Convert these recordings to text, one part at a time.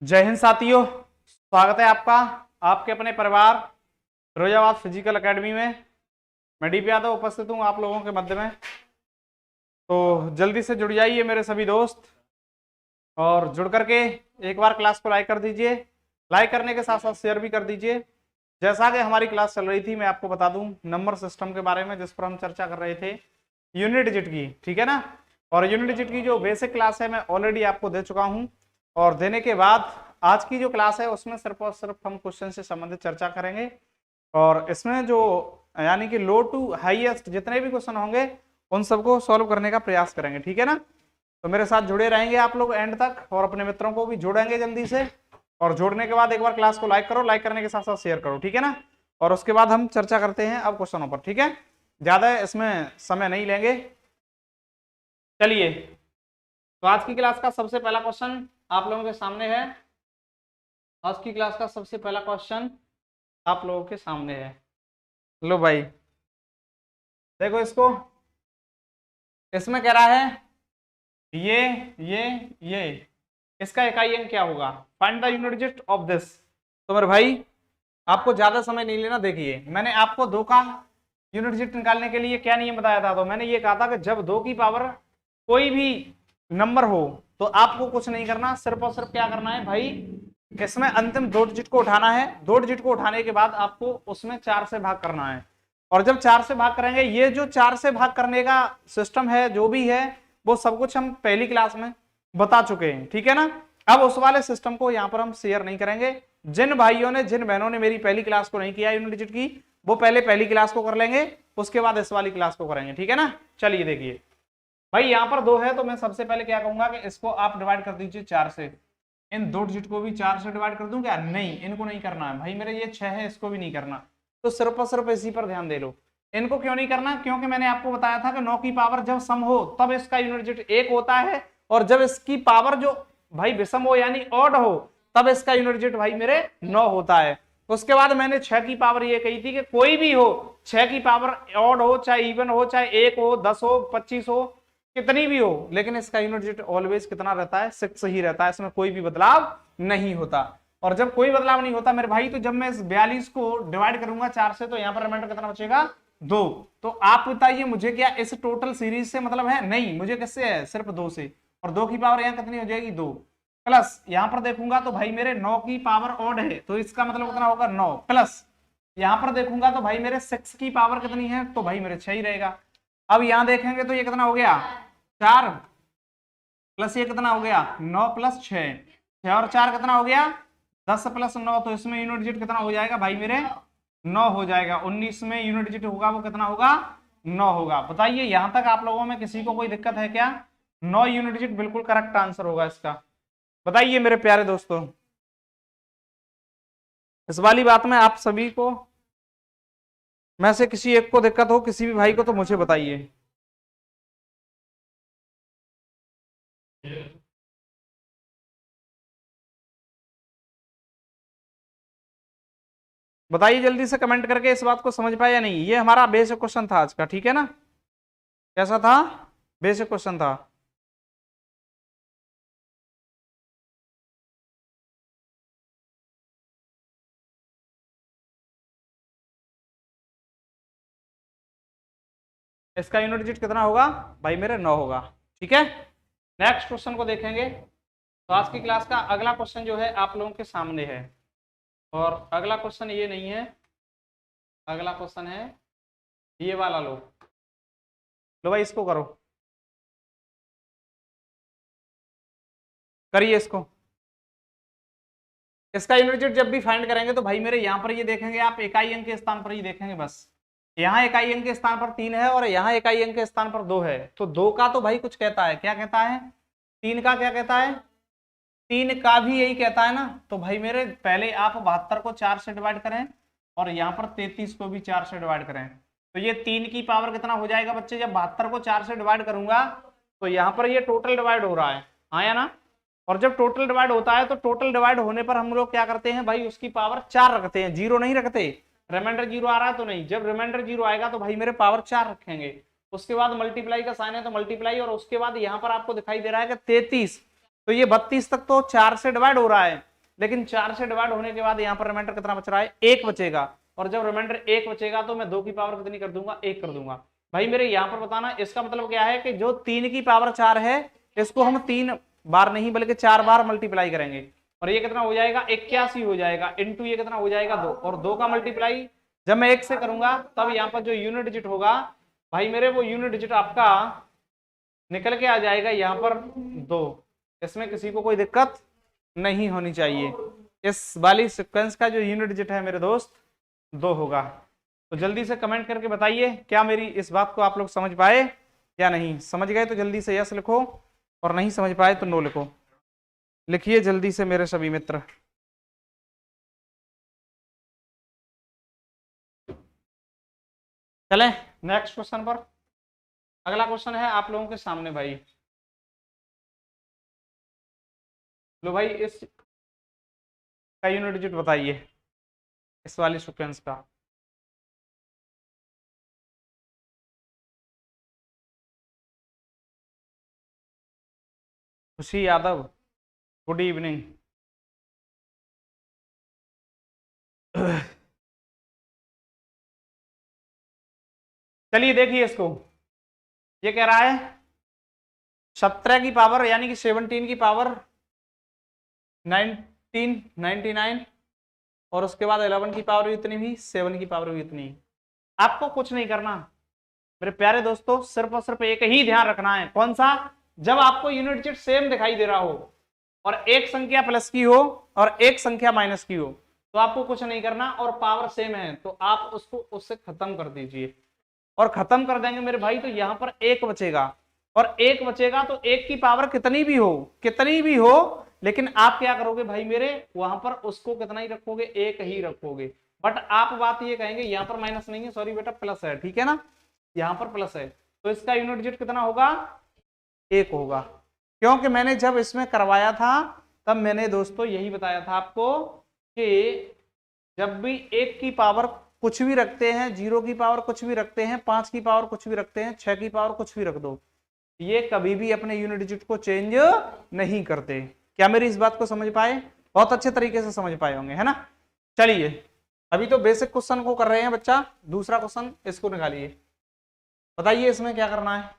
जय हिंद साथियों, स्वागत है आपका आपके अपने परिवार फिरोजाबाद फिजिकल एकेडमी में। मैं डीपी यादव उपस्थित हूँ आप लोगों के मध्य में। तो जल्दी से जुड़ जाइए मेरे सभी दोस्त और जुड़ करके एक बार क्लास को लाइक कर दीजिए। लाइक करने के साथ साथ शेयर भी कर दीजिए। जैसा कि हमारी क्लास चल रही थी, मैं आपको बता दूं नंबर सिस्टम के बारे में जिस पर हम चर्चा कर रहे थे, यूनिट डिजिट की, ठीक है ना। और यूनिट डिजिट की जो बेसिक क्लास है मैं ऑलरेडी आपको दे चुका हूं, और देने के बाद आज की जो क्लास है उसमें सिर्फ और सिर्फ हम क्वेश्चन से संबंधित चर्चा करेंगे। और इसमें जो यानी कि लो टू हाईएस्ट जितने भी क्वेश्चन होंगे उन सबको सॉल्व करने का प्रयास करेंगे, ठीक है ना। तो मेरे साथ जुड़े रहेंगे आप लोग एंड तक, और अपने मित्रों को भी जोड़ेंगे जल्दी से। और जोड़ने के बाद एक बार क्लास को लाइक करो, लाइक करने के साथ साथ शेयर करो, ठीक है ना। और उसके बाद हम चर्चा करते हैं अब क्वेश्चनों पर, ठीक है। ज्यादा इसमें समय नहीं लेंगे। चलिए, तो आज की क्लास का सबसे पहला क्वेश्चन आप लोगों के सामने है। आज की क्लास का सबसे पहला क्वेश्चन आप लोगों के सामने है। लो भाई देखो इसको, इसमें कह रहा है ये ये ये इसका इकाई अंक क्या होगा, find the unit digit of this. तो मेरे भाई आपको ज्यादा समय नहीं लेना। देखिए मैंने आपको दो का यूनिट डिजिट निकालने के लिए क्या नियम बताया था। तो मैंने ये कहा था कि जब दो की पावर कोई भी नंबर हो तो आपको कुछ नहीं करना, सिर्फ और सिर्फ क्या करना है भाई, इसमें अंतिम दो डिजिट को उठाना है। दो डिजिट को उठाने के बाद आपको उसमें 4 से भाग करना है। और जब 4 से भाग करेंगे, ये जो 4 से भाग करने का सिस्टम है जो भी है वो सब कुछ हम पहली क्लास में बता चुके हैं, ठीक है ना। अब उस वाले सिस्टम को यहाँ पर हम शेयर नहीं करेंगे। जिन भाइयों ने जिन बहनों ने मेरी पहली क्लास को नहीं किया यूनिट डिजिट की, वो पहले पहली क्लास को कर लेंगे, उसके बाद इस वाली क्लास को करेंगे, ठीक है ना। चलिए देखिए भाई, यहाँ पर दो है तो मैं सबसे पहले क्या कहूंगा कि इसको आप डिवाइड कर दीजिए 4 से। इन दो डिजिट को भी 4 से डिवाइड कर दूं क्या? नहीं, इनको नहीं करना है भाई मेरे, ये 6 है, इसको भी नहीं करना। तो सिर्फ और सिर्फ इसी पर ध्यान दे लो। इनको क्यों नहीं करना? क्योंकि मैंने आपको बताया था कि 9 की पावर जब सम हो तब इसका यूनिट डिजिट 1 होता है, और जब इसकी पावर जो भाई विषम हो यानी ऑड हो तब इसका यूनिट डिजिट भाई मेरे 9 होता है। उसके बाद मैंने 6 की पावर ये कही थी कि कोई भी हो, 6 की पावर ऑड हो चाहे इवन हो, चाहे 1 हो, 10 हो, 25 हो, कितनी भी हो, लेकिन इसका यूनिट डिजिट ऑलवेज कितना रहता है? 6 ही रहता है, इसमें कोई भी बदलाव नहीं होता। और जब कोई बदलाव नहीं होता मेरे भाई, तो जब मैं इस 42 को डिवाइड करूंगा 4 से तो यहाँ पर रिमाइंडर कितना बचेगा? 2। तो आप बताइए मुझे, क्या इस टोटल सीरीज से मतलब है? नहीं, मुझे किससे है? सिर्फ 2 से। और 2 की पावर यहाँ कितनी हो जाएगी? 2 प्लस यहाँ पर देखूंगा तो भाई मेरे 9 की पावर ऑड है तो इसका मतलब कितना होगा? 9 प्लस यहाँ पर देखूंगा तो भाई मेरे 6 की पावर कितनी है? तो भाई मेरे 6 ही रहेगा। अब यहाँ देखेंगे तो ये कितना हो गया? 4 प्लस ये कितना हो गया? 9 प्लस 6, 6 और 4 कितना हो गया? 10 प्लस 9, तो इसमें यूनिट डिजिट कितना हो जाएगा भाई मेरे? 9 हो जाएगा। 19 में यूनिट डिजिट होगा वो कितना होगा? 9 होगा। बताइए यहां तक आप लोगों में किसी को कोई दिक्कत है क्या? 9 यूनिट डिजिट बिल्कुल करेक्ट आंसर होगा इसका। बताइए मेरे प्यारे दोस्तों, इस वाली बात में आप सभी को में से किसी एक को दिक्कत हो, किसी भी भाई को, तो मुझे बताइए। बताइए जल्दी से कमेंट करके इस बात को समझ पाए या नहीं। ये हमारा बेसिक क्वेश्चन था आज का, ठीक है ना। कैसा था? बेसिक क्वेश्चन था। इसका यूनिट डिजिट कितना होगा भाई मेरे? 9 होगा, ठीक है। नेक्स्ट क्वेश्चन को देखेंगे। तो आज की क्लास का अगला क्वेश्चन जो है आप लोगों के सामने है, और अगला क्वेश्चन ये नहीं है, अगला क्वेश्चन है ये वाला। लो लो भाई इसको करो, करिए इसको। इसका यूनिट डिजिट जब भी फाइंड करेंगे तो भाई मेरे यहाँ पर ये देखेंगे आप, इकाई अंक के स्थान पर ही देखेंगे बस। यहाँ इकाई अंक के स्थान पर 3 है और यहाँ इकाई अंक के स्थान पर 2 है। तो 2 का तो भाई कुछ कहता है, क्या कहता है? 3 का क्या कहता है? 3 का भी यही कहता है ना। तो भाई मेरे पहले आप 72 को 4 से डिवाइड करें और यहाँ पर 33 को भी 4 से डिवाइड करें। तो ये 3 की पावर कितना हो जाएगा बच्चे? जब 72 को 4 से डिवाइड करूंगा तो यहाँ पर ये टोटल डिवाइड हो रहा है, हाँ या ना। और जब टोटल डिवाइड होता है तो टोटल डिवाइड होने पर हम लोग क्या करते हैं भाई, उसकी पावर 4 रखते हैं, 0 नहीं रखते। रिमाइंडर 0 आ रहा है तो नहीं, जब रिमाइंडर 0 आएगा तो भाई मेरे पावर 4 रखेंगे। उसके बाद मल्टीप्लाई का साइन है तो मल्टीप्लाई, और उसके बाद यहाँ पर आपको दिखाई दे रहा है कि 33, तो ये 32 तक तो 4 से डिवाइड हो रहा है। लेकिन 4 से डिवाइड होने के बाद यहाँ पर रिमाइंडर कितना बच रहा है, 1 बचेगा। और जब रिमाइंडर 1 बचेगा तो मैं 2 की पावर कितनी कर दूंगा, 1 कर दूंगा। भाई मेरे यहाँ पर बताना, इसका मतलब क्या है कि जो 3 की पावर 4 है इसको हम 3 बार नहीं बल्कि 4 बार मल्टीप्लाई करेंगे, और ये कितना हो जाएगा, 81 हो जाएगा, इंटू ये कितना हो जाएगा 2, और 2 का मल्टीप्लाई जब मैं 1 से करूंगा तब यहाँ पर जो यूनिट डिजिट होगा भाई मेरे, वो यूनिट डिजिट आपका निकल के आ जाएगा यहाँ पर 2। इसमें किसी को कोई दिक्कत नहीं होनी चाहिए। इस वाली सीक्वेंस का जो यूनिट डिजिट है मेरे दोस्त 2 होगा। तो जल्दी से कमेंट करके बताइए क्या मेरी इस बात को आप लोग समझ पाए या नहीं। समझ गए तो जल्दी से यस लिखो, और नहीं समझ पाए तो नो लिखो। लिखिए जल्दी से मेरे सभी मित्र। चलें नेक्स्ट क्वेश्चन पर। अगला क्वेश्चन है आप लोगों के सामने भाई। लो भाई, इस का यूनिट डिजिट बताइए इस वाली सीक्वेंस का। खुशी यादव, गुड इवनिंग। चलिए देखिए इसको, ये कह रहा है 17 की पावर यानी कि 17 की पावर 1999, और उसके बाद 11 की पावर भी इतनी भी, 7 की पावर भी इतनी। आपको कुछ नहीं करना मेरे प्यारे दोस्तों, सिर्फ और सिर्फ एक ही ध्यान रखना है। कौन सा? जब आपको यूनिट डिजिट सेम दिखाई दे रहा हो और एक संख्या प्लस की हो और एक संख्या माइनस की हो तो आपको कुछ नहीं करना, और पावर सेम है तो आप उसको उससे खत्म कर दीजिए। और खत्म कर देंगे मेरे भाई तो यहां पर 1 बचेगा, और 1 बचेगा तो 1 की पावर कितनी भी हो, लेकिन आप क्या करोगे भाई मेरे, वहां पर उसको कितना ही रखोगे, 1 ही रखोगे। बट आप बात ये कहेंगे यहां पर माइनस नहीं है, सॉरी बेटा प्लस है, ठीक है ना, यहां पर प्लस है, तो इसका यूनिट डिजिट कितना होगा, 1 होगा। क्योंकि मैंने जब इसमें करवाया था तब मैंने दोस्तों यही बताया था आपको कि जब भी 1 की पावर कुछ भी रखते हैं, 0 की पावर कुछ भी रखते हैं, 5 की पावर कुछ भी रखते हैं, 6 की पावर कुछ भी रख दो, ये कभी भी अपने यूनिट डिजिट को चेंज नहीं करते। क्या मेरी इस बात को समझ पाए? बहुत अच्छे तरीके से समझ पाए होंगे, है ना। चलिए अभी तो बेसिक क्वेश्चन को कर रहे हैं बच्चा, दूसरा क्वेश्चन इसको निकालिए, बताइए इसमें क्या करना है।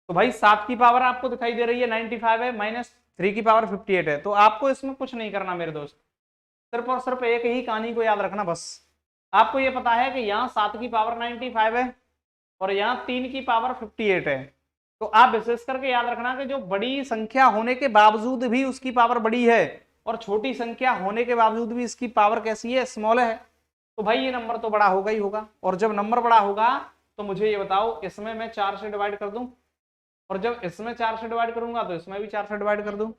तो भाई 7 की पावर आपको दिखाई दे रही है 95 है, माइनस 3 की पावर 58 है, तो आपको इसमें कुछ नहीं करना मेरे दोस्त, सिर्फ और सिर्फ एक ही कहानी को याद रखना बस। आपको ये पता है कि यहाँ 7 की पावर 95 है और यहाँ 3 की पावर 58 है, तो आप विशेष करके याद रखना कि जो बड़ी संख्या होने के बावजूद भी उसकी पावर बड़ी है और छोटी संख्या होने के बावजूद भी इसकी पावर कैसी है, स्मॉल है, तो भाई ये नंबर तो बड़ा होगा ही होगा। और जब नंबर बड़ा होगा तो मुझे ये बताओ, इसमें मैं 4 से डिवाइड कर दूं, और जब इसमें 4 से डिवाइड करूंगा तो इसमें भी 4 से डिवाइड कर दूं,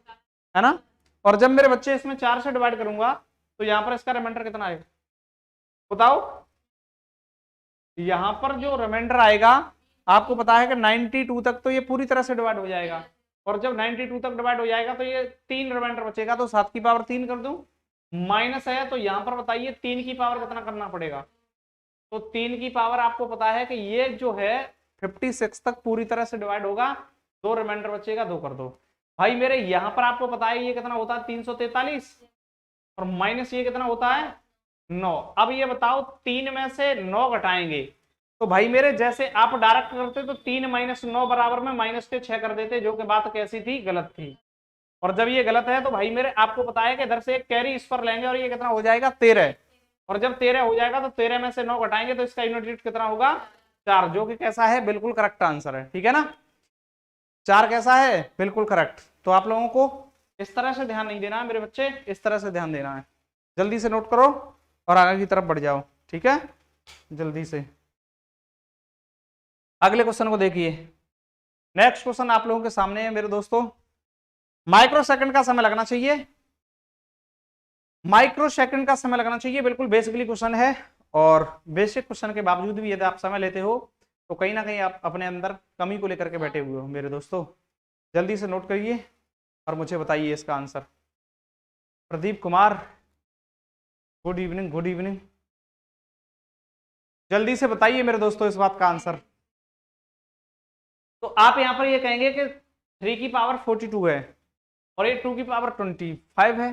है ना। और जब मेरे बच्चे इसमें 4 से डिवाइड करूंगा तो यहां पर इसका रिमाइंडर कितना आएगा बताओ। यहां पर जो रिमाइंडर आएगा आपको पता है कि 92 तक तो ये पूरी तरह से डिवाइड हो जाएगा, और जब 92 तक डिवाइड हो जाएगा तो ये 3 रिमाइंडर बचेगा, तो 7 की पावर 3 कर दूं, माइनस है तो यहां पर बताइए 3 की पावर कितना करना पड़ेगा। तो 3 की पावर आपको पता है कि ये जो है 56 तक पूरी तरह से डिवाइड होगा, 2 रिमाइंडर बचेगा, 2 कर दो भाई मेरे। यहां पर आपको पता है ये कितना होता है 343, और माइनस ये कितना होता है 9। अब ये बताओ 3 में से 9 घटाएंगे तो भाई मेरे जैसे आप डायरेक्ट करते तो 3 माइनस 9 बराबर में माइनस के 6 कर देते, जो कि बात कैसी थी, गलत थी। और जब ये गलत है तो भाई मेरे आपको पता है कि इधर से एक कैरी इस पर लेंगे और ये कितना हो जाएगा 13, और जब 13 हो जाएगा तो 13 में से 9 घटाएंगे तो इसका यूनिट डिजिट कितना होगा 4, जो कि कैसा है, बिल्कुल करेक्ट आंसर है, ठीक है ना। 4 कैसा है, बिल्कुल करेक्ट। तो आप लोगों को इस तरह से ध्यान नहीं देना है मेरे बच्चे, इस तरह से ध्यान देना है। जल्दी से नोट करो और आगे की तरफ बढ़ जाओ, ठीक है। जल्दी से अगले क्वेश्चन को देखिए। नेक्स्ट क्वेश्चन आप लोगों के सामने है मेरे दोस्तों। माइक्रो सेकंड का समय लगना चाहिए, माइक्रो सेकंड का समय लगना चाहिए, बिल्कुल बेसिकली क्वेश्चन है। और बेसिक क्वेश्चन के बावजूद भी यदि आप समय लेते हो तो कहीं ना कहीं आप अपने अंदर कमी को लेकर के बैठे हुए हो मेरे दोस्तों। जल्दी से नोट करिए और मुझे बताइए इसका answer. Pradeep Kumar, good evening, good evening. जल्दी से बताइए मेरे दोस्तों इस बात का आंसर। तो आप यहां पर ये कहेंगे कि 3 की पावर 42 है और ये 2 की पावर 25 है।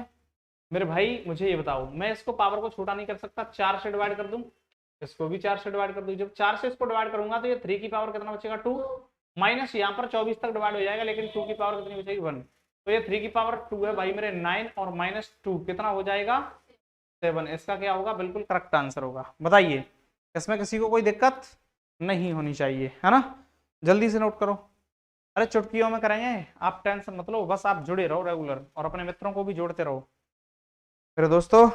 मेरे भाई मुझे ये बताओ, मैं इसको पावर को छोटा नहीं कर सकता, 4 से डिवाइड कर दूं, इसको भी 4 से डिवाइड कर दूं। जब 4 से इसको डिवाइड करूंगा तो ये 3 की पावर कितना बचेगा 2, माइनस यहाँ पर 24 तक डिवाइड हो जाएगा, लेकिन 2 की पावर कितनी बचेगी 1। तो ये 3 की पावर 2 है भाई मेरे 9, और माइनस 2 कितना हो जाएगा 7। इसका क्या होगा, बिल्कुल करेक्ट आंसर होगा। बताइए, इसमें किसी को कोई दिक्कत नहीं होनी चाहिए, है ना। जल्दी से नोट करो। अरे चुटकियों में करेंगे, आप टेंशन मत लो, बस आप जुड़े रहो रेगुलर, और अपने मित्रों को भी जोड़ते रहो। फिर दोस्तों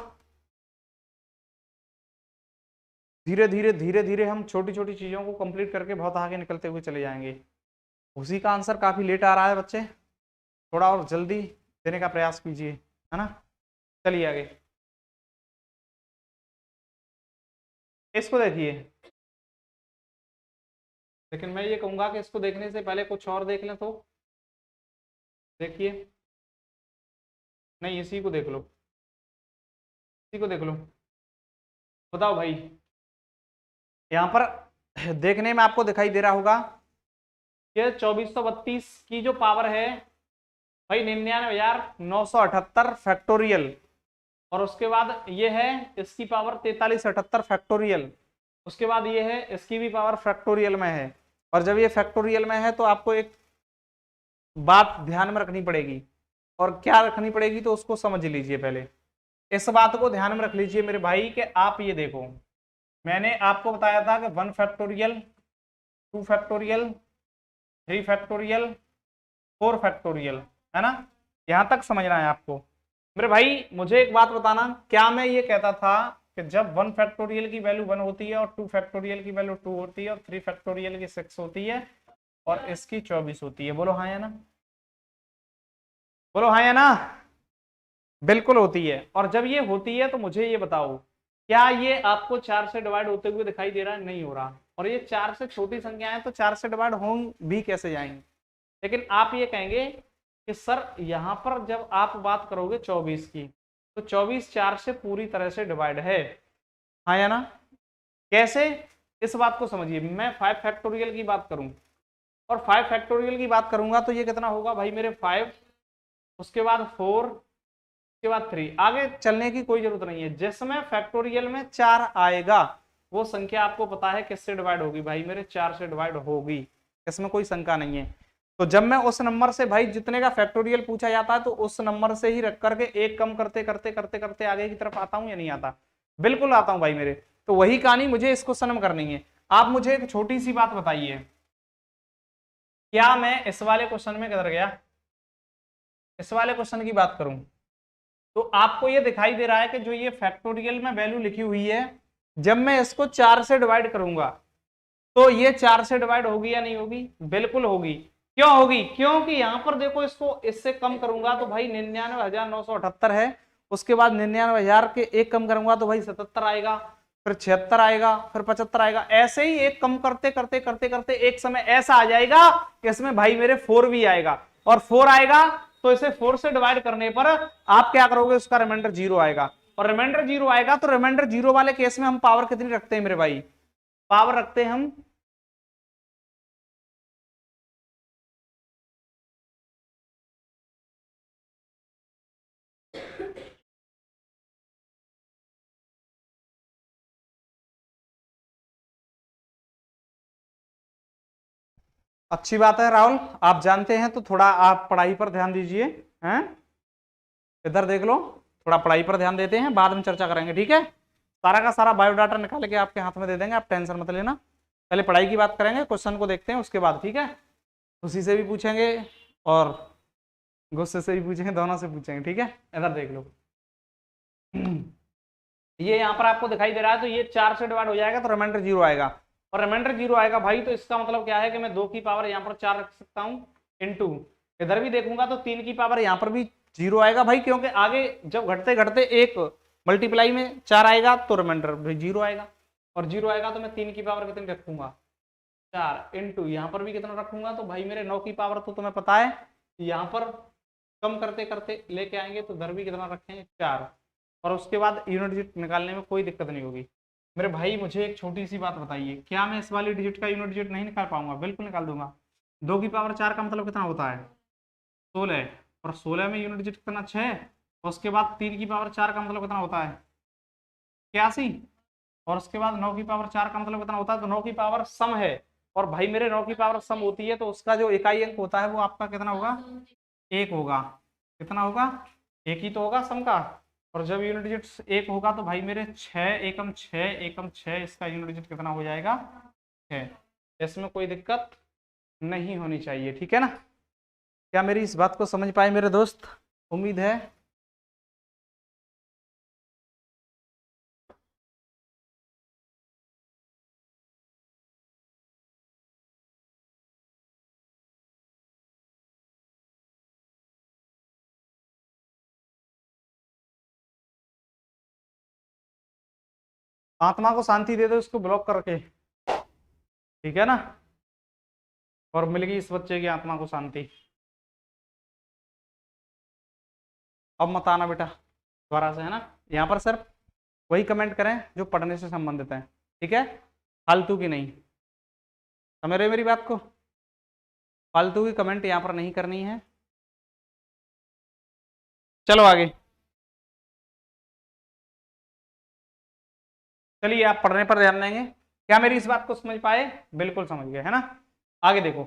धीरे धीरे धीरे धीरे हम छोटी छोटी चीजों को कंप्लीट करके बहुत आगे निकलते हुए चले जाएंगे। उसी का आंसर काफी लेट आ रहा है बच्चे, थोड़ा और जल्दी देने का प्रयास कीजिए, है ना। चलिए आगे, इसको देखिए। लेकिन मैं ये कहूंगा कि इसको देखने से पहले कुछ और देख लें। तो देखिए, नहीं इसी को देख लो, इसी को देख लो। बताओ भाई, यहाँ पर देखने में आपको दिखाई दे रहा होगा कि 2432 की जो पावर है भाई 99,978 फैक्टोरियल, और उसके बाद ये है इसकी पावर 4378 फैक्टोरियल, उसके बाद ये है इसकी भी पावर फैक्टोरियल में है। और जब ये फैक्टोरियल में है तो आपको एक बात ध्यान में रखनी पड़ेगी, और क्या रखनी पड़ेगी तो उसको समझ लीजिए। पहले इस बात को ध्यान में रख लीजिए मेरे भाई कि आप ये देखो, मैंने आपको बताया था कि 1 फैक्टोरियल, 2 फैक्टोरियल, 3 फैक्टोरियल, 4 फैक्टोरियल, है ना। यहां तक समझना है आपको मेरे भाई। मुझे एक बात बताना, क्या मैं ये कहता था कि जब 1 फैक्टोरियल की वैल्यू 1 होती है, और 2 फैक्टोरियल की वैल्यू 2 होती है, और 3 फैक्टोरियल की 6 होती है, और इसकी 24 होती है? बोलो हाँ या ना, बोलो हाँ या ना। बिल्कुल होती है। और जब ये होती है तो मुझे ये बताओ, क्या ये आपको 4 से डिवाइड होते हुए दिखाई दे रहा है? नहीं हो रहा। और ये 4 से छोटी संख्या है तो 4 से डिवाइड हो भी कैसे जाएंगे। लेकिन आप ये कहेंगे कि सर यहां पर जब आप बात करोगे 24 की, तो 24 4 से पूरी तरह से डिवाइड है, हाँ या ना। कैसे, इस बात को समझिए। मैं 5 फैक्टोरियल की बात करूं, और 5 फैक्टोरियल की बात करूंगा तो ये कितना होगा भाई मेरे 5, उसके बाद 4, उसके बाद 3। आगे चलने की कोई जरूरत नहीं है। जिसमें फैक्टोरियल में 4 आएगा वो संख्या आपको पता है किससे डिवाइड होगी भाई मेरे, 4 से डिवाइड होगी, इसमें कोई शंका नहीं है। तो जब मैं उस नंबर से भाई जितने का फैक्टोरियल पूछा जाता है तो उस नंबर से ही रख करके एक कम करते करते करते करते आगे की तरफ आता हूं या नहीं आता? बिल्कुल आता हूं भाई मेरे। तो वही कहानी मुझे इस क्वेश्चन में करनी है। आप मुझे एक छोटी सी बात बताइए, क्या मैं इस वाले क्वेश्चन में किधर गया, इस वाले क्वेश्चन की बात करूं तो आपको ये दिखाई दे रहा है कि जो ये फैक्टोरियल में वैल्यू लिखी हुई है, जब मैं इसको 4 से डिवाइड करूंगा तो ये 4 से डिवाइड होगी या नहीं होगी? बिल्कुल होगी। क्यों होगी? क्योंकि यहां पर देखो, इसको इससे कम करूंगा तो भाई 99,978 है, उसके बाद 99,000 के एक कम करूंगा तो भाई 77 आएगा, फिर 76 आएगा, फिर 75 आएगा। ऐसे ही एक कम करते करते करते करते एक समय ऐसा आ जाएगा कि इसमें भाई मेरे 4 भी आएगा, और 4 आएगा तो इसे 4 से डिवाइड करने पर आप क्या करोगे, उसका रिमाइंडर 0 आएगा। और रिमाइंडर 0 आएगा तो रिमाइंडर 0 वाले केस में हम पावर कितनी रखते हैं मेरे भाई? पावर रखते हैं हम अच्छी बात है राहुल, आप जानते हैं तो थोड़ा आप पढ़ाई पर ध्यान दीजिए, हैं। इधर देख लो, थोड़ा पढ़ाई पर ध्यान देते हैं, बाद में चर्चा करेंगे, ठीक है। सारा का सारा बायोडाटा निकाल के आपके हाथ में दे देंगे, आप टेंशन मत लेना। पहले पढ़ाई की बात करेंगे, क्वेश्चन को देखते हैं उसके बाद, ठीक है। उसी से भी पूछेंगे और गुस्से से भी पूछेंगे, दोनों से पूछेंगे, ठीक है। इधर देख लो, ये यहाँ पर आपको दिखाई दे रहा है, तो ये 4 से डिवाइड हो जाएगा तो रिमाइंडर 0 आएगा, और रिमाइंडर 0 आएगा भाई, तो इसका मतलब क्या है कि मैं 2 की पावर यहाँ पर 4 रख सकता हूँ, इंटू इधर भी देखूंगा तो 3 की पावर यहाँ पर भी 0 आएगा भाई, क्योंकि आगे जब घटते घटते एक मल्टीप्लाई में 4 आएगा तो रिमाइंडर भी 0 आएगा, और 0 आएगा तो मैं 3 की पावर कितनी रखूंगा, 4, इंटू यहाँ पर भी कितना रखूंगा तो भाई मेरे 9 की पावर, तो तुम्हें पता है यहाँ पर कम करते करते लेके आएंगे तो इधर भी कितना रखेंगे, 4, और उसके बाद यूनिट डिजिट निकालने में कोई दिक्कत नहीं होगी। मेरे भाई मुझे एक छोटी सी बात बताइए, क्या मैं इस वाली डिजिट का यूनिट डिजिट नहीं निकाल पाऊंगा? बिल्कुल निकाल दूंगा। 2 की पावर 4 का मतलब कितना होता है, 16, और 16 में यूनिट डिजिट कितना 6, उसके बाद 3 की पावर 4 का मतलब कितना होता है 81, और उसके बाद 9 की पावर 4 का मतलब कितना होता है, तो 9 की पावर सम है। और भाई मेरे 9 की पावर सम होती है तो उसका जो इकाई अंक होता है वो आपका कितना होगा, 1 होगा। कितना होगा, 1 ही तो होगा सम का। और जब यूनिट डिजिट 1 होगा तो भाई मेरे 6 एकम 6 इसका यूनिट डिजिट कितना हो जाएगा 6। इसमें कोई दिक्कत नहीं होनी चाहिए, ठीक है ना। क्या मेरी इस बात को समझ पाए मेरे दोस्त, उम्मीद है। आत्मा को शांति दे दो इसको ब्लॉक करके, ठीक है ना। और मिल गई इस बच्चे की आत्मा को शांति। अब मत आना बेटा दोबारा से, है ना। यहाँ पर सिर्फ वही कमेंट करें जो पढ़ने से संबंधित है, ठीक है, फालतू की नहीं। समझ रहे हो मेरी बात को, फालतू की कमेंट यहाँ पर नहीं करनी है। चलो आगे, चलिए आप पढ़ने पर ध्यान देंगे। क्या मेरी इस बात को समझ पाए, बिल्कुल समझ गए, है ना। आगे देखो,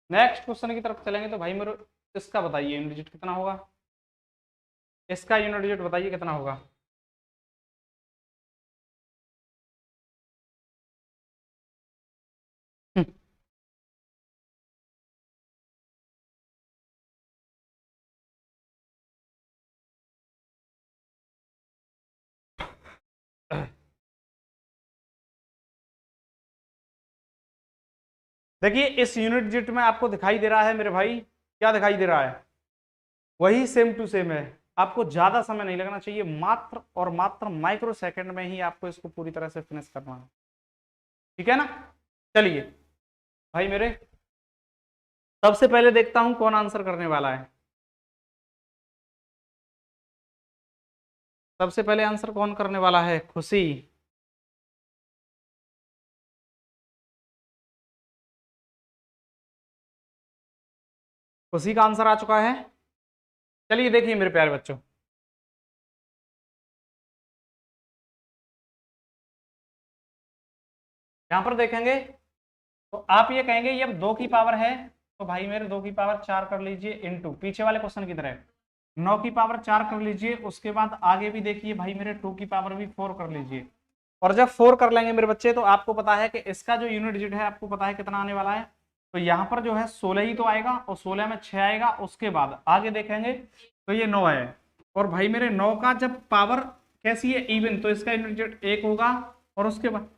नेक्स्ट क्वेश्चन की तरफ चलेंगे। तो भाई मेरे इसका बताइए यूनिट डिजिट कितना होगा, इसका यूनिट डिजिट बताइए कितना होगा। देखिए इस यूनिट डिजिट में आपको दिखाई दे रहा है मेरे भाई, क्या दिखाई दे रहा है, वही सेम टू सेम है। आपको ज्यादा समय नहीं लगना चाहिए, मात्र और मात्र माइक्रो सेकंड में ही आपको इसको पूरी तरह से फिनिश करना है, ठीक है ना। चलिए भाई मेरे, सबसे पहले देखता हूं कौन आंसर करने वाला है। सबसे पहले आंसर कौन करने वाला है, खुशी। खुशी का आंसर आ चुका है। चलिए देखिए मेरे प्यारे बच्चों, यहां पर देखेंगे तो आप ये कहेंगे ये अब 2 की पावर है, तो भाई मेरे 2 की पावर 4 कर लीजिए इनटू पीछे वाले क्वेश्चन की तरह 9 की पावर 4 कर लीजिए। उसके बाद आगे भी देखिए भाई मेरे 2 की पावर भी 4 कर लीजिए। और जब 4 कर लेंगे मेरे बच्चे तो आपको पता है कि इसका जो यूनिट डिजिट है आपको पता है कितना आने वाला है। तो यहाँ पर जो है 16 ही तो आएगा, और 16 में 6 आएगा। उसके बाद आगे देखेंगे तो ये 9 है। और भाई मेरे 9 का जब पावर कैसी है इवन, तो इसका यूनिट डिजिट 1 होगा। और उसके बाद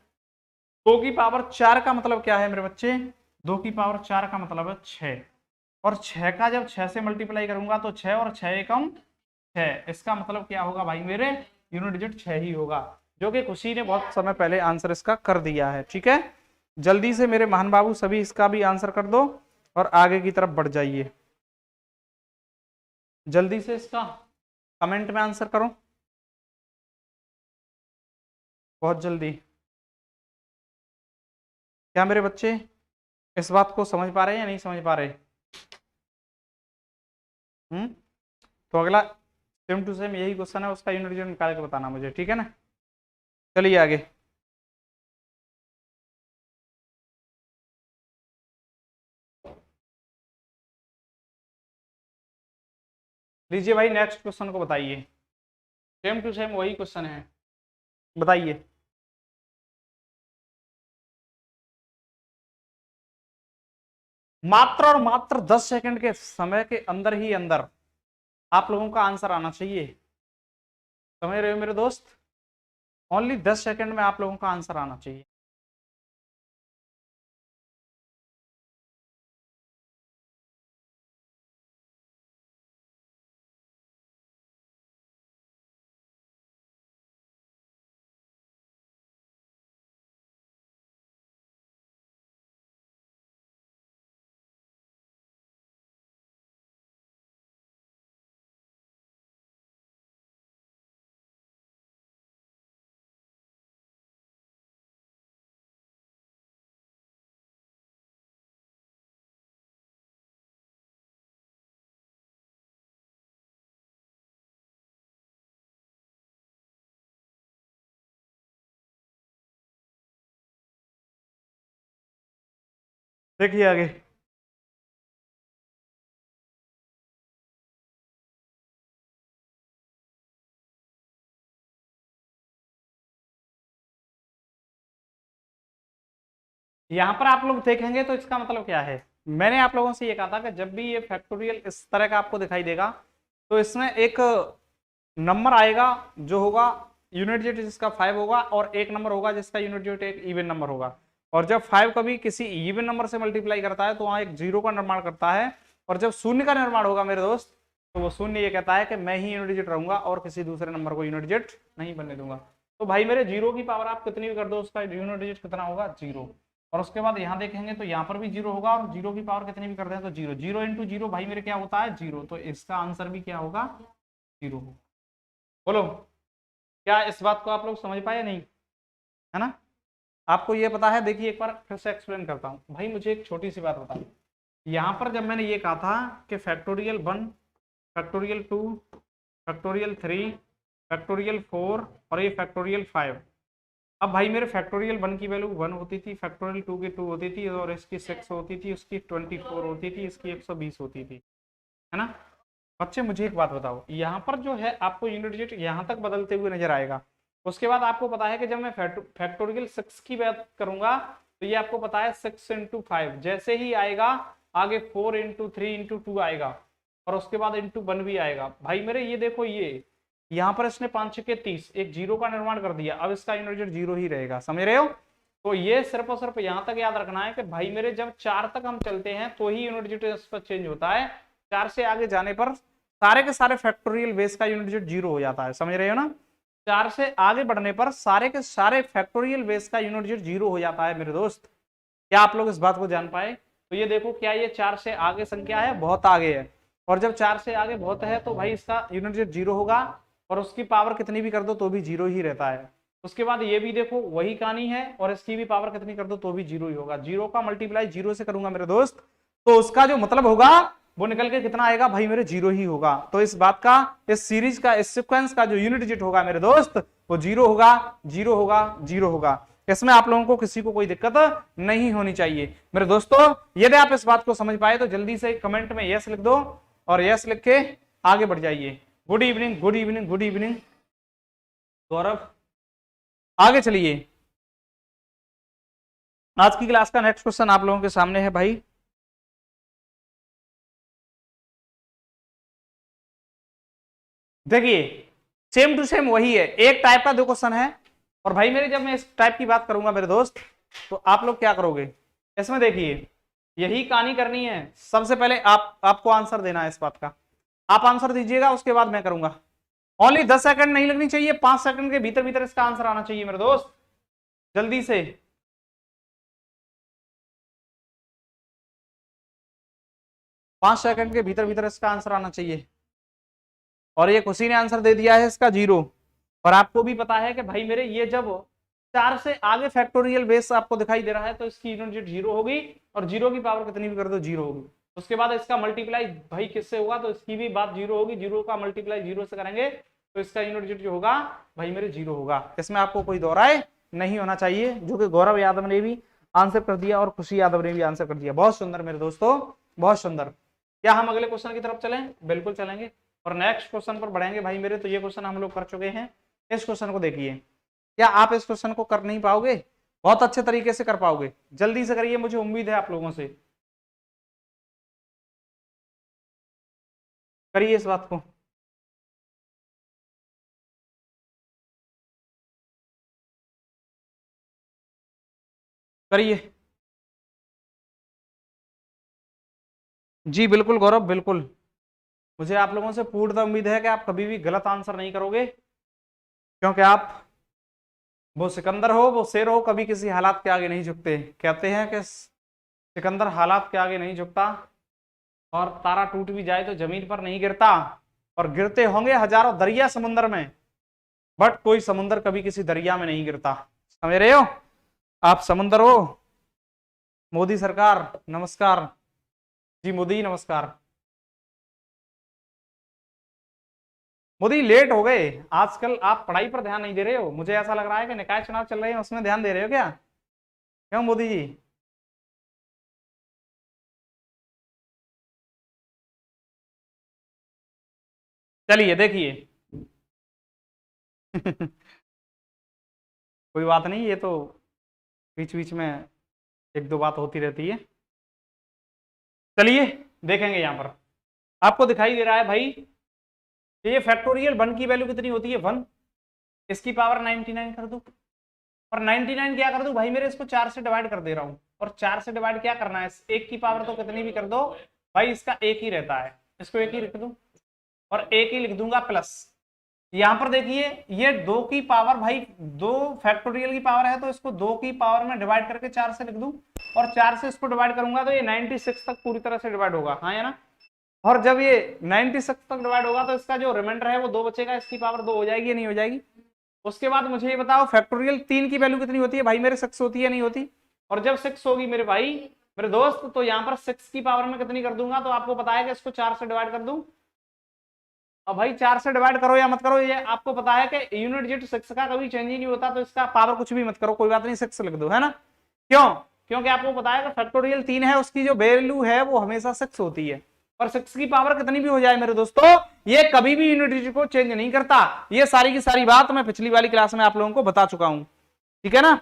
2 की पावर 4 का मतलब क्या है मेरे बच्चे, 2 की पावर 4 का मतलब है 6। और 6 का जब 6 से मल्टीप्लाई करूंगा तो 6 और 6 एकम 6, इसका मतलब क्या होगा भाई मेरे, यूनिट डिजिट 6 ही होगा। जो कि खुशी ने बहुत समय पहले आंसर इसका कर दिया है, ठीक है। जल्दी से मेरे महान बाबू सभी इसका भी आंसर कर दो और आगे की तरफ बढ़ जाइए। जल्दी से इसका कमेंट में आंसर करो, बहुत जल्दी। क्या मेरे बच्चे इस बात को समझ पा रहे हैं या नहीं समझ पा रहे। हम्म, तो अगला सेम टू सेम यही क्वेश्चन है, उसका यूनिट डिजिट निकाल के बताना मुझे, ठीक है ना। चलिए आगे, लीजिए भाई नेक्स्ट क्वेश्चन को बताइए। सेम टू सेम वही क्वेश्चन है, बताइए। मात्र और मात्र 10 सेकंड के समय के अंदर ही अंदर आप लोगों का आंसर आना चाहिए। समझ रहे हो मेरे दोस्त, ओनली 10 सेकंड में आप लोगों का आंसर आना चाहिए। देखिए आगे, यहां पर आप लोग देखेंगे तो इसका मतलब क्या है। मैंने आप लोगों से ये कहा था कि जब भी ये फैक्टोरियल इस तरह का आपको दिखाई देगा तो इसमें एक नंबर आएगा जो होगा यूनिट डिजिट जिसका 5 होगा, और एक नंबर होगा जिसका यूनिट डिजिट एक इवन नंबर होगा। और जब 5 कभी किसी इवन नंबर से मल्टीप्लाई करता है तो वहां एक जीरो का निर्माण करता है, और जब शून्य का निर्माण होगा मेरे दोस्त तो वो शून्य ये कहता है कि मैं ही यूनिट डिजिट रहूंगा और किसी दूसरे नंबर को यूनिट डिजिट नहीं बनने दूंगा। तो भाई मेरे जीरो की पावर आप कितनी भी कर दो उसका यूनिट डिजिट कितना होगा, जीरो। और उसके बाद यहाँ देखेंगे तो यहाँ पर भी जीरो होगा, और जीरो की पावर कितनी भी कर दें तो जीरो, जीरो इंटू जीरो भाई मेरे क्या होता है, जीरो। तो इसका आंसर भी क्या होगा, जीरो होगा। बोलो क्या इस बात को आप लोग समझ पाए नहीं, है ना। आपको ये पता है, देखिए एक बार फिर से एक्सप्लेन करता हूँ। भाई मुझे एक छोटी सी बात बताओ, यहाँ पर जब मैंने ये कहा था कि फैक्टोरियल 1, फैक्टोरियल 2, फैक्टोरियल 3, फैक्टोरियल 4 और ये फैक्टोरियल 5। अब भाई मेरे फैक्टोरियल 1 की वैल्यू 1 होती थी, फैक्टोरियल 2 की 2 होती थी, और इसकी 6 होती थी, उसकी 24 होती थी, इसकी 120 होती थी, है ना। बच्चे मुझे एक बात बताओ, यहाँ पर जो है आपको यूनिट डिजिट यहाँ तक बदलते हुए नजर आएगा। उसके बाद आपको पता है कि जब मैं फैक्टोरियल 6 की बात करूंगा तो ये आपको पता है 6 इंटू 5 जैसे ही आएगा, आगे 4 इंटू 3 इंटू 2 आएगा, और उसके बाद इंटू 1 भी आएगा। भाई मेरे ये देखो, ये यहाँ पर इसने 5 के 30 एक जीरो का निर्माण कर दिया, अब इसका यूनिट डिजिट जीरो ही रहेगा, समझ रहे हो। तो ये सिर्फ और सिर्फ यहाँ तक याद रखना है कि भाई मेरे जब 4 तक हम चलते हैं तो ही यूनिट डिजिट इस पर चेंज होता है, 4 से आगे जाने पर सारे के सारे फैक्टोरियल बेस का यूनिट डिजिट जीरो हो जाता है, समझ रहे हो ना। 4 से आगे बढ़ने पर सारे के सारे फैक्टोरियल बेस का यूनिट डिजिट जीरो हो जाता है मेरे दोस्त। क्या आप लोग इस बात को जान पाए। तो ये देखो, क्या ये 4 से आगे संख्या है, बहुत आगे है, और जब 4 से आगे बहुत है तो भाई इसका यूनिट डिजिट जीरो होगा, और उसकी पावर कितनी भी कर दो तो भी जीरो ही रहता है। उसके बाद ये भी देखो वही कहानी है, और इसकी भी पावर कितनी कर दो तो भी जीरो ही होगा। जीरो का मल्टीप्लाई जीरो से करूंगा मेरे दोस्त तो उसका जो मतलब होगा वो निकल के कितना आएगा, भाई मेरे जीरो ही होगा। तो इस बात का, इस सीरीज का, इस सीक्वेंस का जो यूनिट डिजिट होगा मेरे दोस्त वो जीरो होगा, जीरो होगा, जीरो होगा। इसमें आप लोगों को किसी को कोई दिक्कत नहीं होनी चाहिए मेरे दोस्तों। यदि आप इस बात को समझ पाए तो जल्दी से कमेंट में यस लिख दो, और यस लिख के आगे बढ़ जाइए। Good evening, good evening, good evening Gaurav. आगे चलिए, आज की क्लास का नेक्स्ट क्वेश्चन आप लोगों के सामने है भाई। देखिए सेम टू सेम वही है, एक टाइप का दो क्वेश्चन है। और भाई मेरे जब मैं इस टाइप की बात करूंगा मेरे दोस्त तो आप लोग क्या करोगे, इसमें देखिए यही कहानी करनी है। सबसे पहले आपको आंसर देना है इस बात का, आप आंसर दीजिएगा, उसके बाद मैं करूंगा। ओनली 10 सेकंड नहीं लगनी चाहिए, 5 सेकंड के भीतर भीतर इसका आंसर आना चाहिए मेरे दोस्त, जल्दी से। 5 सेकंड के भीतर भीतर इसका आंसर आना चाहिए। और ये खुशी ने आंसर दे दिया है इसका जीरो। और आपको भी पता है कि भाई मेरे ये जब 4 से आगे फैक्टोरियल बेस आपको दिखाई दे रहा है तो इसकी यूनिट डिजिट जीरो होगी, और जीरो की पावर कितनी भी कर दो जीरो होगी। उसके बाद इसका मल्टीप्लाई भाई किससे होगा, तो इसकी भी बात जीरो होगी, जीरो का मल्टीप्लाई जीरो से करेंगे तो इसका यूनिट डिजिट जो होगा भाई मेरे जीरो होगा। इसमें आपको कोई दोहराए नहीं होना चाहिए, जो कि गौरव यादव ने भी आंसर कर दिया और खुशी यादव ने भी आंसर कर दिया। बहुत सुंदर मेरे दोस्तों, बहुत सुंदर। क्या हम अगले क्वेश्चन की तरफ चलें, बिल्कुल चलेंगे, और नेक्स्ट क्वेश्चन पर बढ़ेंगे भाई मेरे। तो ये क्वेश्चन हम लोग कर चुके हैं, इस क्वेश्चन को देखिए। क्या आप इस क्वेश्चन को कर नहीं पाओगे, बहुत अच्छे तरीके से कर पाओगे, जल्दी से करिए, मुझे उम्मीद है आप लोगों से। करिए इस बात को, करिए। जी बिल्कुल गौरव, बिल्कुल। मुझे आप लोगों से पूर्ण उम्मीद है कि आप कभी भी गलत आंसर नहीं करोगे, क्योंकि आप वो सिकंदर हो, वो शेर हो, कभी किसी हालात के आगे नहीं झुकते। कहते हैं कि सिकंदर हालात के आगे नहीं झुकता, और तारा टूट भी जाए तो जमीन पर नहीं गिरता, और गिरते होंगे हजारों दरिया समुद्र में, बट कोई समुद्र कभी किसी दरिया में नहीं गिरता। समझ रहे हो, आप समुद्र हो। मोदी सरकार नमस्कार। जी मोदी नमस्कार। मोदी लेट हो गए, आजकल आप पढ़ाई पर ध्यान नहीं दे रहे हो, मुझे ऐसा लग रहा है कि निकाय चुनाव चल रहे हैं उसमें ध्यान दे रहे हो क्या, क्यों मोदी जी। चलिए देखिए कोई बात नहीं, ये तो बीच बीच में एक दो बात होती रहती है। चलिए देखेंगे, यहां पर आपको दिखाई दे रहा है भाई, ये फैक्टोरियल 1 की वैल्यू कितनी होती है 1, इसकी पावर 99 कर दूं, और 99 क्या कर दूं भाई मेरे, इसको 4 से डिवाइड कर दे रहा हूं, और 4 से डिवाइड क्या करना है, एक की पावर तो कितनी भी कर दो भाई, इसका एक ही रहता है, इसको एक ही लिख दूं, और एक ही लिख दूंगा प्लस। यहां पर देखिए ये 2 की पावर भाई, 2 फैक्टोरियल की पावर है तो इसको 2 की पावर में डिवाइड करके 4 से लिख दूं, और 4 से इसको डिवाइड करूंगा तो ये 96 तक पूरी तरह से डिवाइड होगा, हाँ या ना। और जब ये 96 तक डिवाइड होगा तो इसका जो रिमाइंडर है वो 2 बचेगा, इसकी पावर 2 हो जाएगी या नहीं हो जाएगी। उसके बाद मुझे ये बताओ फैक्टोरियल 3 की वैल्यू कितनी होती है भाई मेरे, 6 होती है नहीं होती, और जब 6 होगी मेरे भाई मेरे दोस्त, तो यहाँ पर 6 की पावर में कितनी कर दूंगा, तो आपको पता है कि इसको 4 से डिवाइड कर दूं। अब भाई 4 से डिवाइड करो या मत करो, ये आपको पता है कि यूनिट डिजिट 6 का कभी चेंज ही नहीं होता, तो इसका पावर कुछ भी मत करो, कोई बात नहीं 6 लिख दो, है ना। क्यों, क्योंकि आपको पता है कि फैक्टोरियल 3 है, उसकी जो वैल्यू है वो हमेशा 6 होती है, और 6 की पावर कितनी भी हो जाए मेरे दोस्तों, ये कभी भी यूनिट डिजिट को चेंज नहीं करता। ये सारी की सारी बात मैं पिछली वाली क्लास में आप लोगों को बता चुका हूं, ठीक है ना।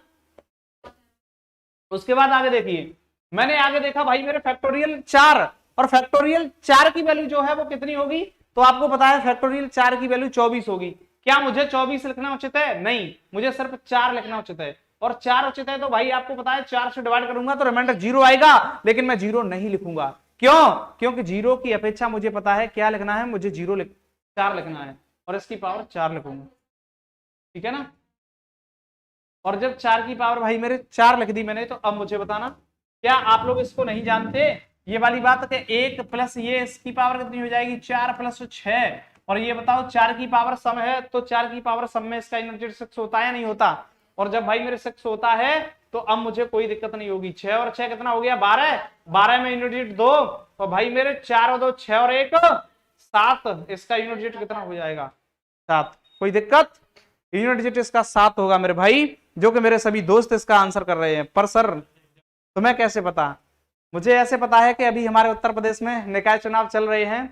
उसके बाद आगे देखिए, मैंने आगे देखा भाई मेरे फैक्टोरियल 4, और फैक्टोरियल 4 की वैल्यू जो है वो कितनी होगी, तो आपको पता है फैक्टोरियल 4 की वैल्यू 24 होगी। क्या मुझे 24 लिखना उचित है, नहीं, मुझे सिर्फ 4 लिखना उचित है, और 4 उचित है तो भाई आपको पता है 4 से डिवाइड करूंगा तो रिमाइंडर 0 आएगा, लेकिन मैं 0 नहीं लिखूंगा। क्यों, क्योंकि 0 की अपेक्षा मुझे पता है क्या लिखना है, मुझे 4 लिखना है, और इसकी पावर 4 लिखूंगा, ठीक है ना। और जब 4 की पावर भाई मेरे 4 लिख दी मैंने, तो अब मुझे बताना, क्या आप लोग इसको नहीं जानते ये वाली बात कि 1 प्लस ये इसकी पावर कितनी हो जाएगी 4 प्लस 6, और ये बताओ 4 की पावर सम है, तो 4 की पावर सम में इसका यूनिट डिजिट 6 होता है या नहीं होता, और जब भाई मेरे 6 होता है तो अब मुझे कोई दिक्कत नहीं होगी। 6 और 6 कितना हो गया 12, 12 में यूनिट डिजिट 2, तो भाई मेरे 4 और 2 6 और 1 7, इसका यूनिट डिजिट कितना हो जाएगा 7, कोई दिक्कत, यूनिट डिजिट इसका 7 होगा मेरे भाई, जो कि मेरे सभी दोस्त इसका आंसर कर रहे हैं। पर सर तुम्हें कैसे पता, मुझे ऐसे पता है कि अभी हमारे उत्तर प्रदेश में निकाय चुनाव चल रहे हैं,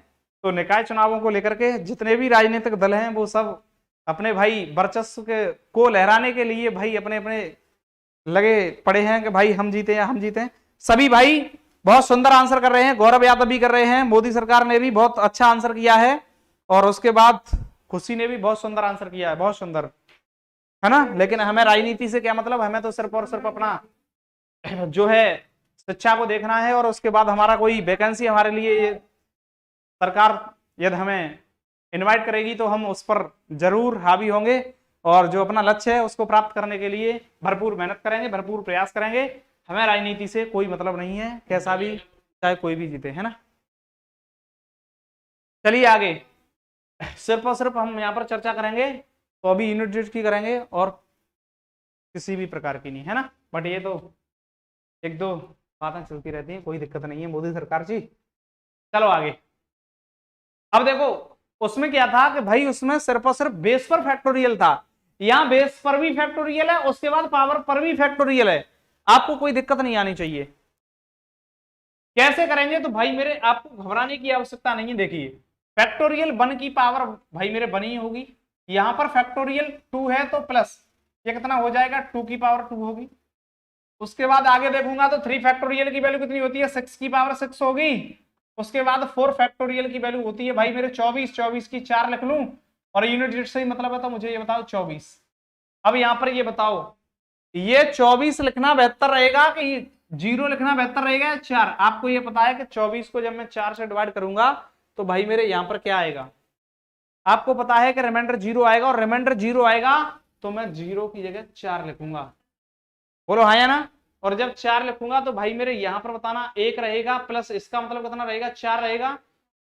तो निकाय चुनावों को लेकर के जितने भी राजनीतिक दल हैं वो सब अपने भाई वर्चस्व को लहराने के लिए भाई अपने अपने लगे पड़े हैं कि भाई हम जीते या हम जीते। सभी भाई बहुत सुंदर आंसर कर रहे हैं, गौरव यादव भी कर रहे हैं, मोदी सरकार ने भी बहुत अच्छा आंसर किया है, और उसके बाद खुशी ने भी बहुत सुंदर आंसर किया है, बहुत सुंदर, है ना। लेकिन हमें राजनीति से क्या मतलब, हमें तो सिर्फ और सिर्फ अपना जो है शिक्षा को देखना है, और उसके बाद हमारा कोई वैकेंसी हमारे लिए सरकार यदि हमें इनवाइट करेगी तो हम उस पर जरूर हावी होंगे, और जो अपना लक्ष्य है उसको प्राप्त करने के लिए भरपूर मेहनत करेंगे, भरपूर प्रयास करेंगे। हमें राजनीति से कोई मतलब नहीं है, कैसा भी चाहे कोई भी जीते, है ना। चलिए आगे, सिर्फ और सिर्फ हम यहाँ पर चर्चा करेंगे तो अभी यूनिट डिजिट की करेंगे और किसी भी प्रकार की नहीं, है ना। बट ये तो एक दो बातें चलती रहती हैं, कोई दिक्कत नहीं है मोदी सरकार जी। चलो आगे, अब देखो उसमें क्या था कि भाई उसमें सिर्फ और सिर्फ बेस पर फैक्टोरियल था, यहां बेस पर भी फैक्टोरियल है, उसके बाद पावर पर भी फैक्टोरियल है, आपको कोई दिक्कत नहीं आनी चाहिए। कैसे करेंगे, तो भाई मेरे आपको घबराने की आवश्यकता नहीं है। देखिए फैक्टोरियल 1 की पावर भाई मेरे 1 ही होगी, यहां पर फैक्टोरियल 2 है तो प्लस ये कितना हो जाएगा 2 की पावर 2 होगी। उसके बाद आगे देखूंगा तो 3 फैक्टोरियल की वैल्यू कितनी होती है 6 की पावर 6 होगी। उसके बाद 4 फैक्टोरियल की वैल्यू होती है भाई मेरे 24, 24 की 4 लिख लूं, और यूनिट डिजिट से ही मतलब है, तो मुझे ये बताओ 24। अब यहां पर ये बताओ ये 24 लिखना बेहतर रहेगा कि 0 लिखना बेहतर रहेगा या 4। आपको ये पता है कि 24 को जब मैं 4 से डिवाइड करूंगा तो भाई मेरे यहां पर क्या आएगा, आपको पता है कि रिमाइंडर 0 आएगा, और रिमाइंडर 0 आएगा तो मैं 0 की जगह 4 लिखूंगा, बोलो हाँ या ना। और जब 4 लिखूंगा तो भाई मेरे यहां पर बताना 1 रहेगा, प्लस इसका मतलब कितना रहेगा 4 रहेगा,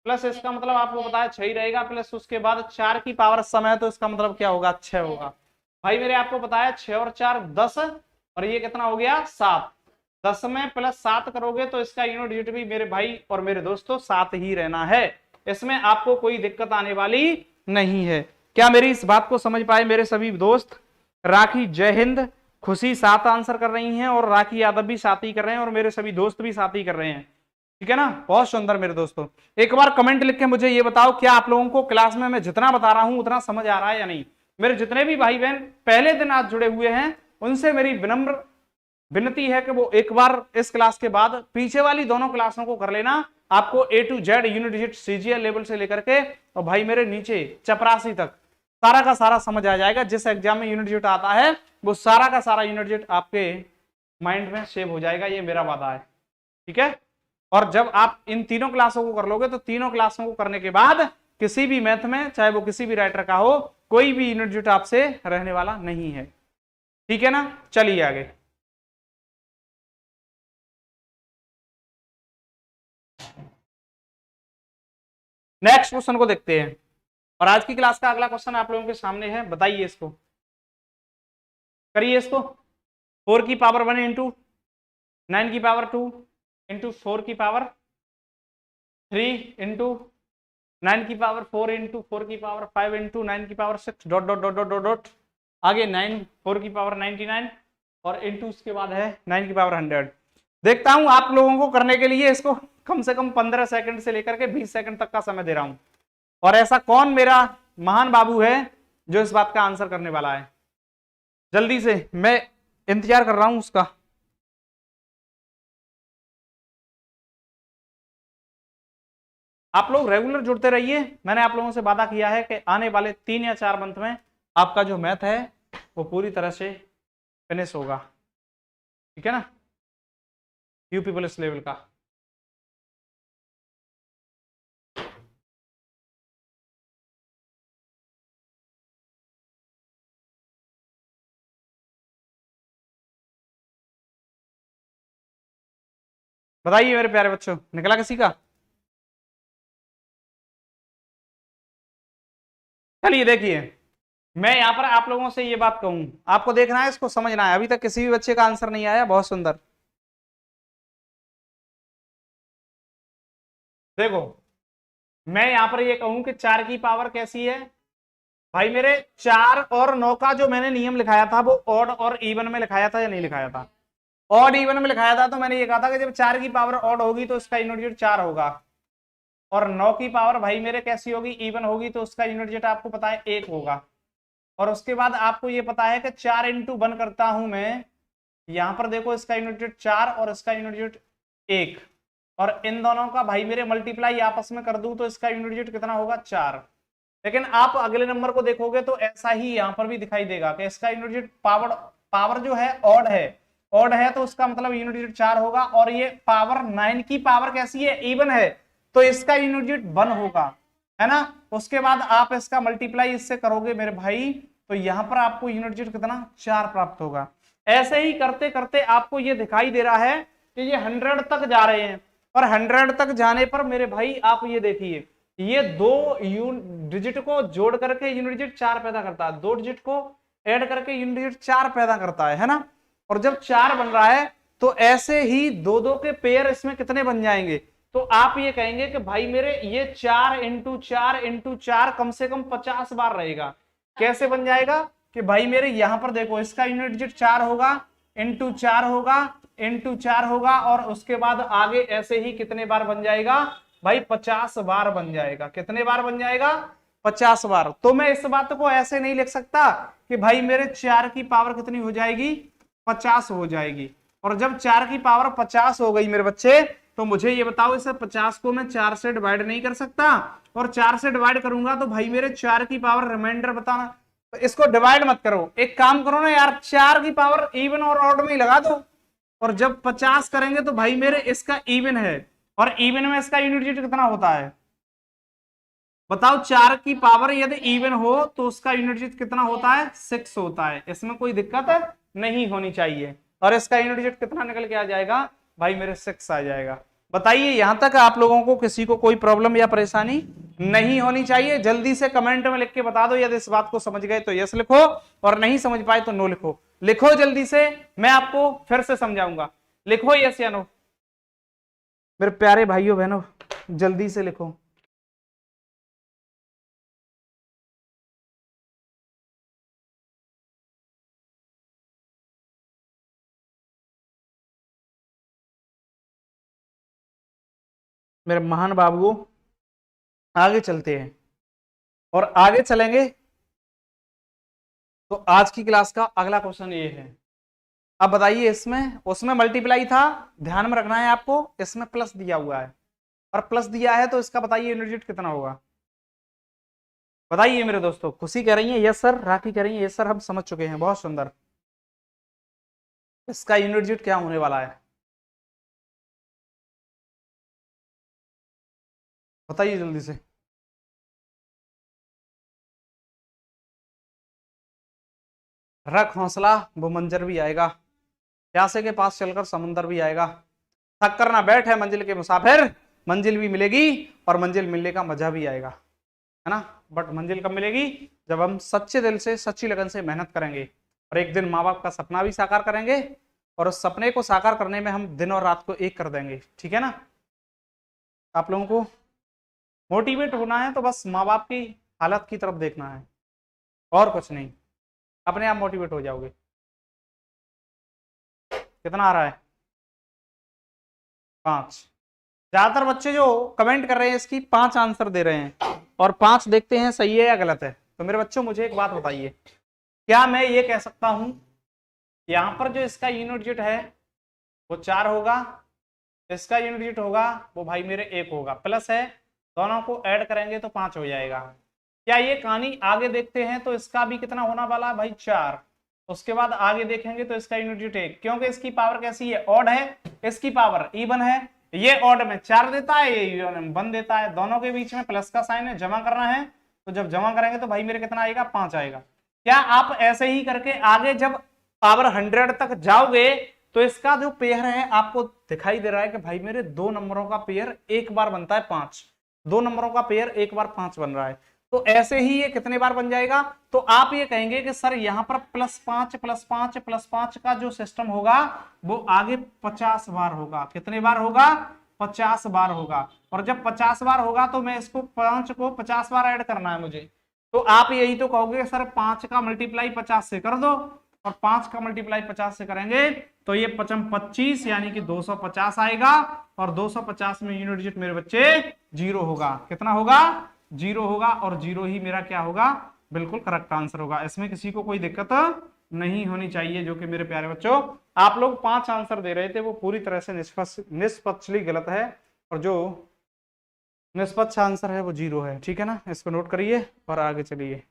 प्लस इसका मतलब आपको पता है 6 ही रहेगा, प्लस उसके बाद 4 की पावर सम है तो इसका मतलब क्या होगा 6 होगा। भाई मेरे आपको पता है 6 और 4 10, और ये कितना हो गया 7। 10 में प्लस 7 करोगे तो इसका यूनिट डिजिट भी मेरे भाई और मेरे दोस्तों 7 ही रहना है, इसमें आपको कोई दिक्कत आने वाली नहीं है। क्या मेरी इस बात को समझ पाए मेरे सभी दोस्त। राखी जय हिंद, खुशी 7 आंसर कर रही हैं, और राखी यादव भी 7 ही कर रहे हैं, और मेरे सभी दोस्त भी 7 ही कर रहे हैं। ठीक है ना, बहुत सुंदर मेरे दोस्तों। एक बार कमेंट लिख के मुझे ये बताओ, क्या आप लोगों को क्लास में मैं जितना बता रहा हूं उतना समझ आ रहा है या नहीं। मेरे जितने भी भाई बहन पहले दिन आज जुड़े हुए हैं, उनसे मेरी विनम्र विनती है कि वो एक बार इस क्लास के बाद पीछे वाली दोनों क्लासों को कर लेना। आपको A to Z unit digit CGL level से लेकर के और भाई मेरे नीचे चपरासी तक सारा का सारा समझ आ जाएगा। जिस एग्जाम में यूनिट डिजिट आता है वो सारा का सारा यूनिट डिजिट आपके माइंड में सेव हो जाएगा, ये मेरा वादा है। ठीक है, और जब आप इन तीनों क्लासों को कर लोगे तो तीनों क्लासों को करने के बाद किसी भी मैथ में, चाहे वो किसी भी राइटर का हो, कोई भी यूनिट डिजिट आपसे रहने वाला नहीं है। ठीक है ना, चलिए आगे। नेक्स्ट क्वेश्चन को देखते हैं, और आज की क्लास का अगला क्वेश्चन आप लोगों के सामने है, बताइए इसको, करिए इसको। 4 की पावर 1 इंटू 9 की पावर 2 इंटू 4 की पावर 3 इंटू 9 की पावर 4 इंटू 4 की पावर 5 इंटू 9 की power 6 dot dot dot dot dot dot आगे 9 4 की पावर 99 और इंटू उसके बाद है 9 की पावर 100। देखता हूं आप लोगों को करने के लिए इसको कम से कम 15 सेकंड से लेकर के 20 सेकंड तक का समय दे रहा हूं, और ऐसा कौन मेरा महान बाबू है जो इस बात का आंसर करने वाला है। जल्दी से, मैं इंतजार कर रहा हूं उसका। आप लोग रेगुलर जुड़ते रहिए। मैंने आप लोगों से वादा किया है कि आने वाले 3 या 4 मंथ में आपका जो मैथ है वो पूरी तरह से फिनिश होगा। ठीक है ना, यूपी पुलिस लेवल का। बताइए मेरे प्यारे बच्चों, निकला किसी का? चलिए देखिए, मैं यहां पर आप लोगों से ये बात कहूं, आपको देखना है, इसको समझना है। अभी तक किसी भी बच्चे का आंसर नहीं आया, बहुत सुंदर। देखो, मैं यहां पर ये कहूं कि 4 की पावर कैसी है भाई मेरे, 4 और 9 का जो मैंने नियम लिखाया था वो ऑड और इवन में लिखाया था या नहीं लिखाया था? ऑड इवन में लिखाया था। तो मैंने ये कहा था कि जब 4 की पावर ऑड होगी तो उसका यूनिट डिजिट 4 होगा, और 9 की पावर भाई मेरे कैसी होगी, इवन होगी, तो उसका यूनिट डिजिट आपको पता है 1 होगा। और उसके बाद आपको ये पता है कि 4 इंटू 1 करता हूं मैं, यहां पर देखो इसका यूनिट डिजिट 4 और इसका यूनिट डिजिट 1, और इन दोनों का भाई मेरे मल्टीप्लाई आपस में कर दूं तो इसका यूनिट डिजिट कितना होगा, 4। लेकिन आप अगले नंबर को देखोगे तो ऐसा ही यहां पर भी दिखाई देगा कि इसका यूनिट डिजिट पावर पावर जो है ऑड है, ऑड है तो उसका मतलब यूनिट डिजिट 4 होगा, और ये पावर 9 की पावर कैसी है, इवन है, तो इसका यूनिट डिजिट 1 होगा, है ना। उसके बाद आप इसका मल्टीप्लाई इससे करोगे मेरे भाई, तो यहां पर आपको यूनिट डिजिट कितना, 4 प्राप्त होगा। ऐसे ही करते करते आपको ये दिखाई दे रहा है कि ये 100 तक जा रहे हैं, और 100 तक जाने पर मेरे भाई आप ये देखिए, ये दो डिजिट को जोड़ करके यूनिट डिजिट 4 पैदा करता है, दो डिजिट को ऐड करके यूनिट डिजिट 4 पैदा करता है ना। और जब 4 बन रहा है तो ऐसे ही दो दो के पेयर इसमें कितने बन जाएंगे, तो आप ये कहेंगे कि भाई मेरे ये 4 इंटू 4 इंटू 4 कम से कम 50 बार रहेगा। कैसे बन जाएगा कि भाई मेरे यहां पर देखो, इसका यूनिट डिजिट 4 होगा, इंटू 4 होगा, इंटू 4 होगा, और उसके बाद आगे ऐसे ही कितने बार बन जाएगा भाई, 50 बार बन जाएगा। कितने बार बन जाएगा, 50 बार। तो मैं इस बात को ऐसे नहीं लिख सकता कि भाई मेरे 4 की पावर कितनी हो जाएगी, 50 हो जाएगी। और जब 4 की पावर 50 हो गई मेरे बच्चे, तो मुझे ये बताओ, इसे 50 को मैं 4 से डिवाइड नहीं कर सकता, और 4 से डिवाइड करूंगा तो भाई मेरे 4 की पावर रिमाइंडर बताना, तो इसको डिवाइड मत करो, एक काम करो ना यार, 4 की पावर इवन और ऑड में ही लगा दो, और जब 50 करेंगे तो भाई मेरे इसका इवन है, और इवन में इसका यूनिट डिजिट कितना होता है बताओ। 4 की पावर यदि इवन हो तो उसका यूनिट डिजिट कितना होता है, 6 होता है। इसमें कोई दिक्कत है नहीं होनी चाहिए, और इसका यूनिट डिजिट कितना निकल के आ जाएगा भाई मेरे, 6 आ जाएगा। बताइए, यहां तक आप लोगों को किसी को कोई प्रॉब्लम या परेशानी नहीं होनी चाहिए। जल्दी से कमेंट में लिख के बता दो, यदि इस बात को समझ गए तो यस लिखो, और नहीं समझ पाए तो नो लिखो। लिखो जल्दी से, मैं आपको फिर से समझाऊंगा। लिखो यस या नो मेरे प्यारे भाइयों बहनों, जल्दी से लिखो। मेरे महान बाबुओं, आगे चलते हैं और आगे चलेंगे तो आज की क्लास का अगला क्वेश्चन ये है। अब बताइए, इसमें उसमें मल्टीप्लाई था, ध्यान में रखना है आपको, इसमें प्लस दिया हुआ है और प्लस दिया है तो इसका बताइए यूनिट डिजिट कितना होगा। बताइए मेरे दोस्तों। खुशी कह रही है यस सर, राखी कह रही है यस सर, हम समझ चुके हैं, बहुत सुंदर। इसका यूनिट डिजिट क्या होने वाला है बताइए जल्दी से। रख हौसला, वो मंजर भी आएगा, प्यासे के पास चलकर समुंदर भी आएगा। थक कर ना बैठ है मंजिल के मुसाफिर, मंजिल भी मिलेगी और मंजिल मिलने का मजा भी आएगा, है ना। बट मंजिल कब मिलेगी? जब हम सच्चे दिल से, सच्ची लगन से मेहनत करेंगे और एक दिन माँ बाप का सपना भी साकार करेंगे और उस सपने को साकार करने में हम दिन और रात को एक कर देंगे, ठीक है ना। आप लोगों को मोटिवेट होना है तो बस माँ बाप की हालत की तरफ देखना है और कुछ नहीं, अपने आप मोटिवेट हो जाओगे। कितना आ रहा है? 5। ज्यादातर बच्चे जो कमेंट कर रहे हैं इसकी 5 आंसर दे रहे हैं और 5 देखते हैं सही है या गलत है। तो मेरे बच्चों मुझे एक बात बताइए, क्या मैं ये कह सकता हूं यहां पर जो इसका यूनिट डिजिट है वो 4 होगा, इसका यूनिट डिजिट होगा वो भाई मेरे 1 होगा, प्लस है, दोनों को ऐड करेंगे तो 5 हो जाएगा। क्या ये कहानी आगे देखते हैं तो इसका भी कितना होना वाला है भाई? 4। उसके बाद आगे देखेंगे तो इसका यूनिट डिजिट 1, क्योंकि इसकी पावर कैसी है? ऑड है, इसकी पावर इवन है। ये ऑड में 4 देता है, ये इवन में 1 देता है, दोनों के बीच में प्लस का साइन है, जमा करना है। तो जब जमा करेंगे तो भाई मेरे कितना आएगा? 5 आएगा। क्या आप ऐसे ही करके आगे जब पावर 100 तक जाओगे तो इसका जो पेयर है आपको दिखाई दे रहा है कि भाई मेरे 2 नंबरों का पेयर एक बार बनता है 5, 2 नंबरों का पेयर एक बार 5 बन रहा है। तो ऐसे ही ये कितने बार बन जाएगा? तो आप ये कहेंगे कि सर यहां पर +5 +5 +5 का जो सिस्टम होगा वो आगे 50 बार होगा। कितने बार होगा? 50 बार होगा। और जब 50 बार होगा तो मैं इसको 5 को 50 बार ऐड करना है मुझे। तो आप यही तो कहोगे सर 5 का मल्टीप्लाई 50 से कर दो, और 5 का मल्टीप्लाई 50 से करेंगे तो ये 5 25 यानी कि 250 आएगा। और 250 में यूनिट डिजिट मेरे बच्चे 0 होगा। कितना होगा? 0 होगा। और 0 ही मेरा क्या होगा? बिल्कुल करेक्ट आंसर होगा। इसमें किसी को कोई दिक्कत नहीं होनी चाहिए। जो कि मेरे प्यारे बच्चों, आप लोग 5 आंसर दे रहे थे वो पूरी तरह से निष्पक्षली गलत है, और जो निष्पक्ष आंसर है वो 0 है, ठीक है ना। इसको नोट करिए और आगे चलिए।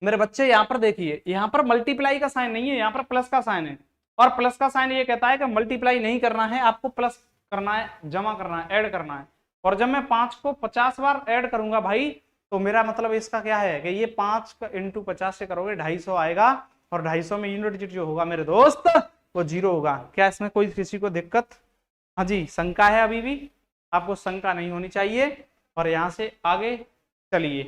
मेरे बच्चे यहाँ पर देखिए, यहाँ पर मल्टीप्लाई का साइन नहीं है, यहाँ पर प्लस का साइन है, और प्लस का साइन ये कहता है कि मल्टीप्लाई नहीं करना है, आपको प्लस करना है, जमा करना है, ऐड करना है। और जब मैं 5 को 50 बार ऐड करूंगा भाई, तो मेरा मतलब इसका क्या है कि ये 5 का इंटू 50 से करोगे 250 आएगा, और 250 में यूनिट डिजिट जो होगा मेरे दोस्त वो 0 होगा। क्या इसमें कोई किसी को दिक्कत? हाँ जी, शंका है अभी भी? आपको शंका नहीं होनी चाहिए। और यहां से आगे चलिए।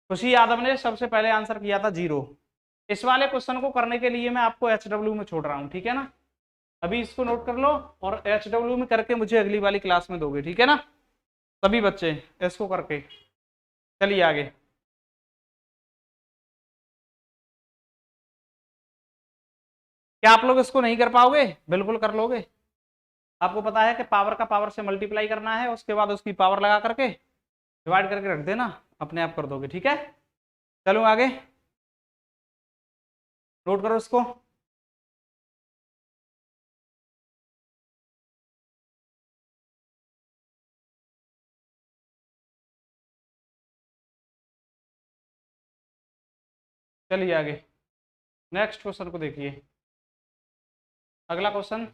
खुशी यादव ने सबसे पहले आंसर किया था 0। इस वाले क्वेश्चन को करने के लिए मैं आपको HW में छोड़ रहा हूं, ठीक है ना। अभी इसको नोट कर लो और HW में करके मुझे अगली वाली क्लास में दोगे, ठीक है ना सभी बच्चे, इसको करके। चलिए आगे। क्या आप लोग इसको नहीं कर पाओगे? बिल्कुल कर लोगे। आपको पता है कि पावर का पावर से मल्टीप्लाई करना है, उसके बाद उसकी पावर लगा करके डिवाइड करके रख देना, अपने आप कर दोगे, ठीक है। चलो आगे, नोट करो इसको। चलिए आगे, नेक्स्ट क्वेश्चन को देखिए। अगला क्वेश्चन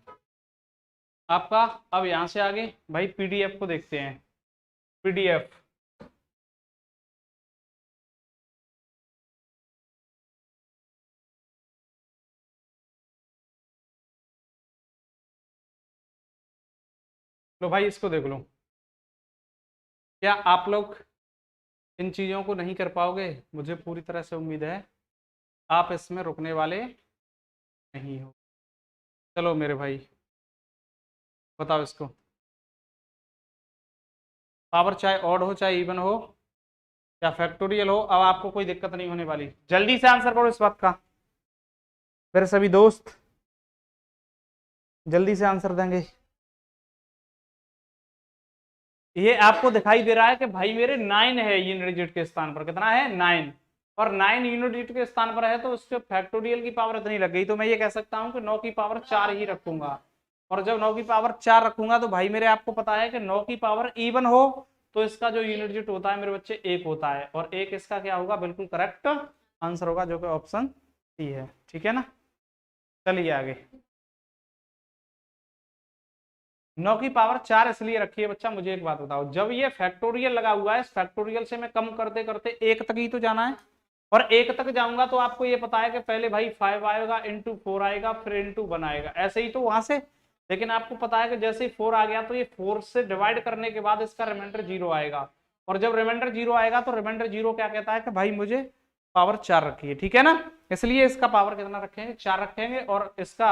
आपका, अब यहां से आगे भाई पीडीएफ को देखते हैं। पीडीएफ, लो भाई इसको देख लो। क्या आप लोग इन चीजों को नहीं कर पाओगे? मुझे पूरी तरह से उम्मीद है आप इसमें रुकने वाले नहीं हो। चलो मेरे भाई बताओ इसको। पावर चाहे ऑड हो चाहे इवन हो या फैक्टोरियल हो, अब आपको कोई दिक्कत नहीं होने वाली। जल्दी से आंसर करो इस बात का, मेरे सभी दोस्त जल्दी से आंसर देंगे। ये आपको दिखाई दे रहा है कि भाई मेरे 9 है यूनिट डिजिट के स्थान पर, कितना है 9, और 9 यूनिट डिजिट के स्थान पर है तो उसके फैक्टोरियल की पावर इतनी लग गई, तो मैं ये कह सकता हूं कि 9 की पावर 4 ही रखूंगा। और जब 9 की पावर 4 रखूंगा तो भाई मेरे आपको पता है कि 9 की पावर इवन हो तो इसका जो यूनिट डिजिट होता है मेरे बच्चे 1 होता है, और 1 इसका क्या होगा, बिल्कुल करेक्ट आंसर होगा, जो कि ऑप्शन सी है। ठीक है ना, चलिए आगे। 9 की पावर 4 इसलिए रखी है बच्चा, मुझे एक बात बताओ, जब ये फैक्टोरियल लगा हुआ है, इस फैक्टोरियल से मैं कम करते करते 1 तक ही तो जाना है, और 1 तक जाऊंगा तो आपको ये पता है कि पहले भाई 5 आएगा, इंटू 4 आएगा, फिर इंटू 1 आएगा, ऐसे ही तो वहां से। लेकिन आपको पता है कि जैसे ही 4 आ गया तो ये 4 से डिवाइड करने के बाद इसका रिमाइंडर 0 आएगा, और जब रिमाइंडर 0 आएगा तो रिमाइंडर 0 क्या कहता है कि भाई मुझे पावर 4 रखी है। ठीक है ना, इसलिए इसका पावर कितना रखेंगे, 4 रखेंगे। और इसका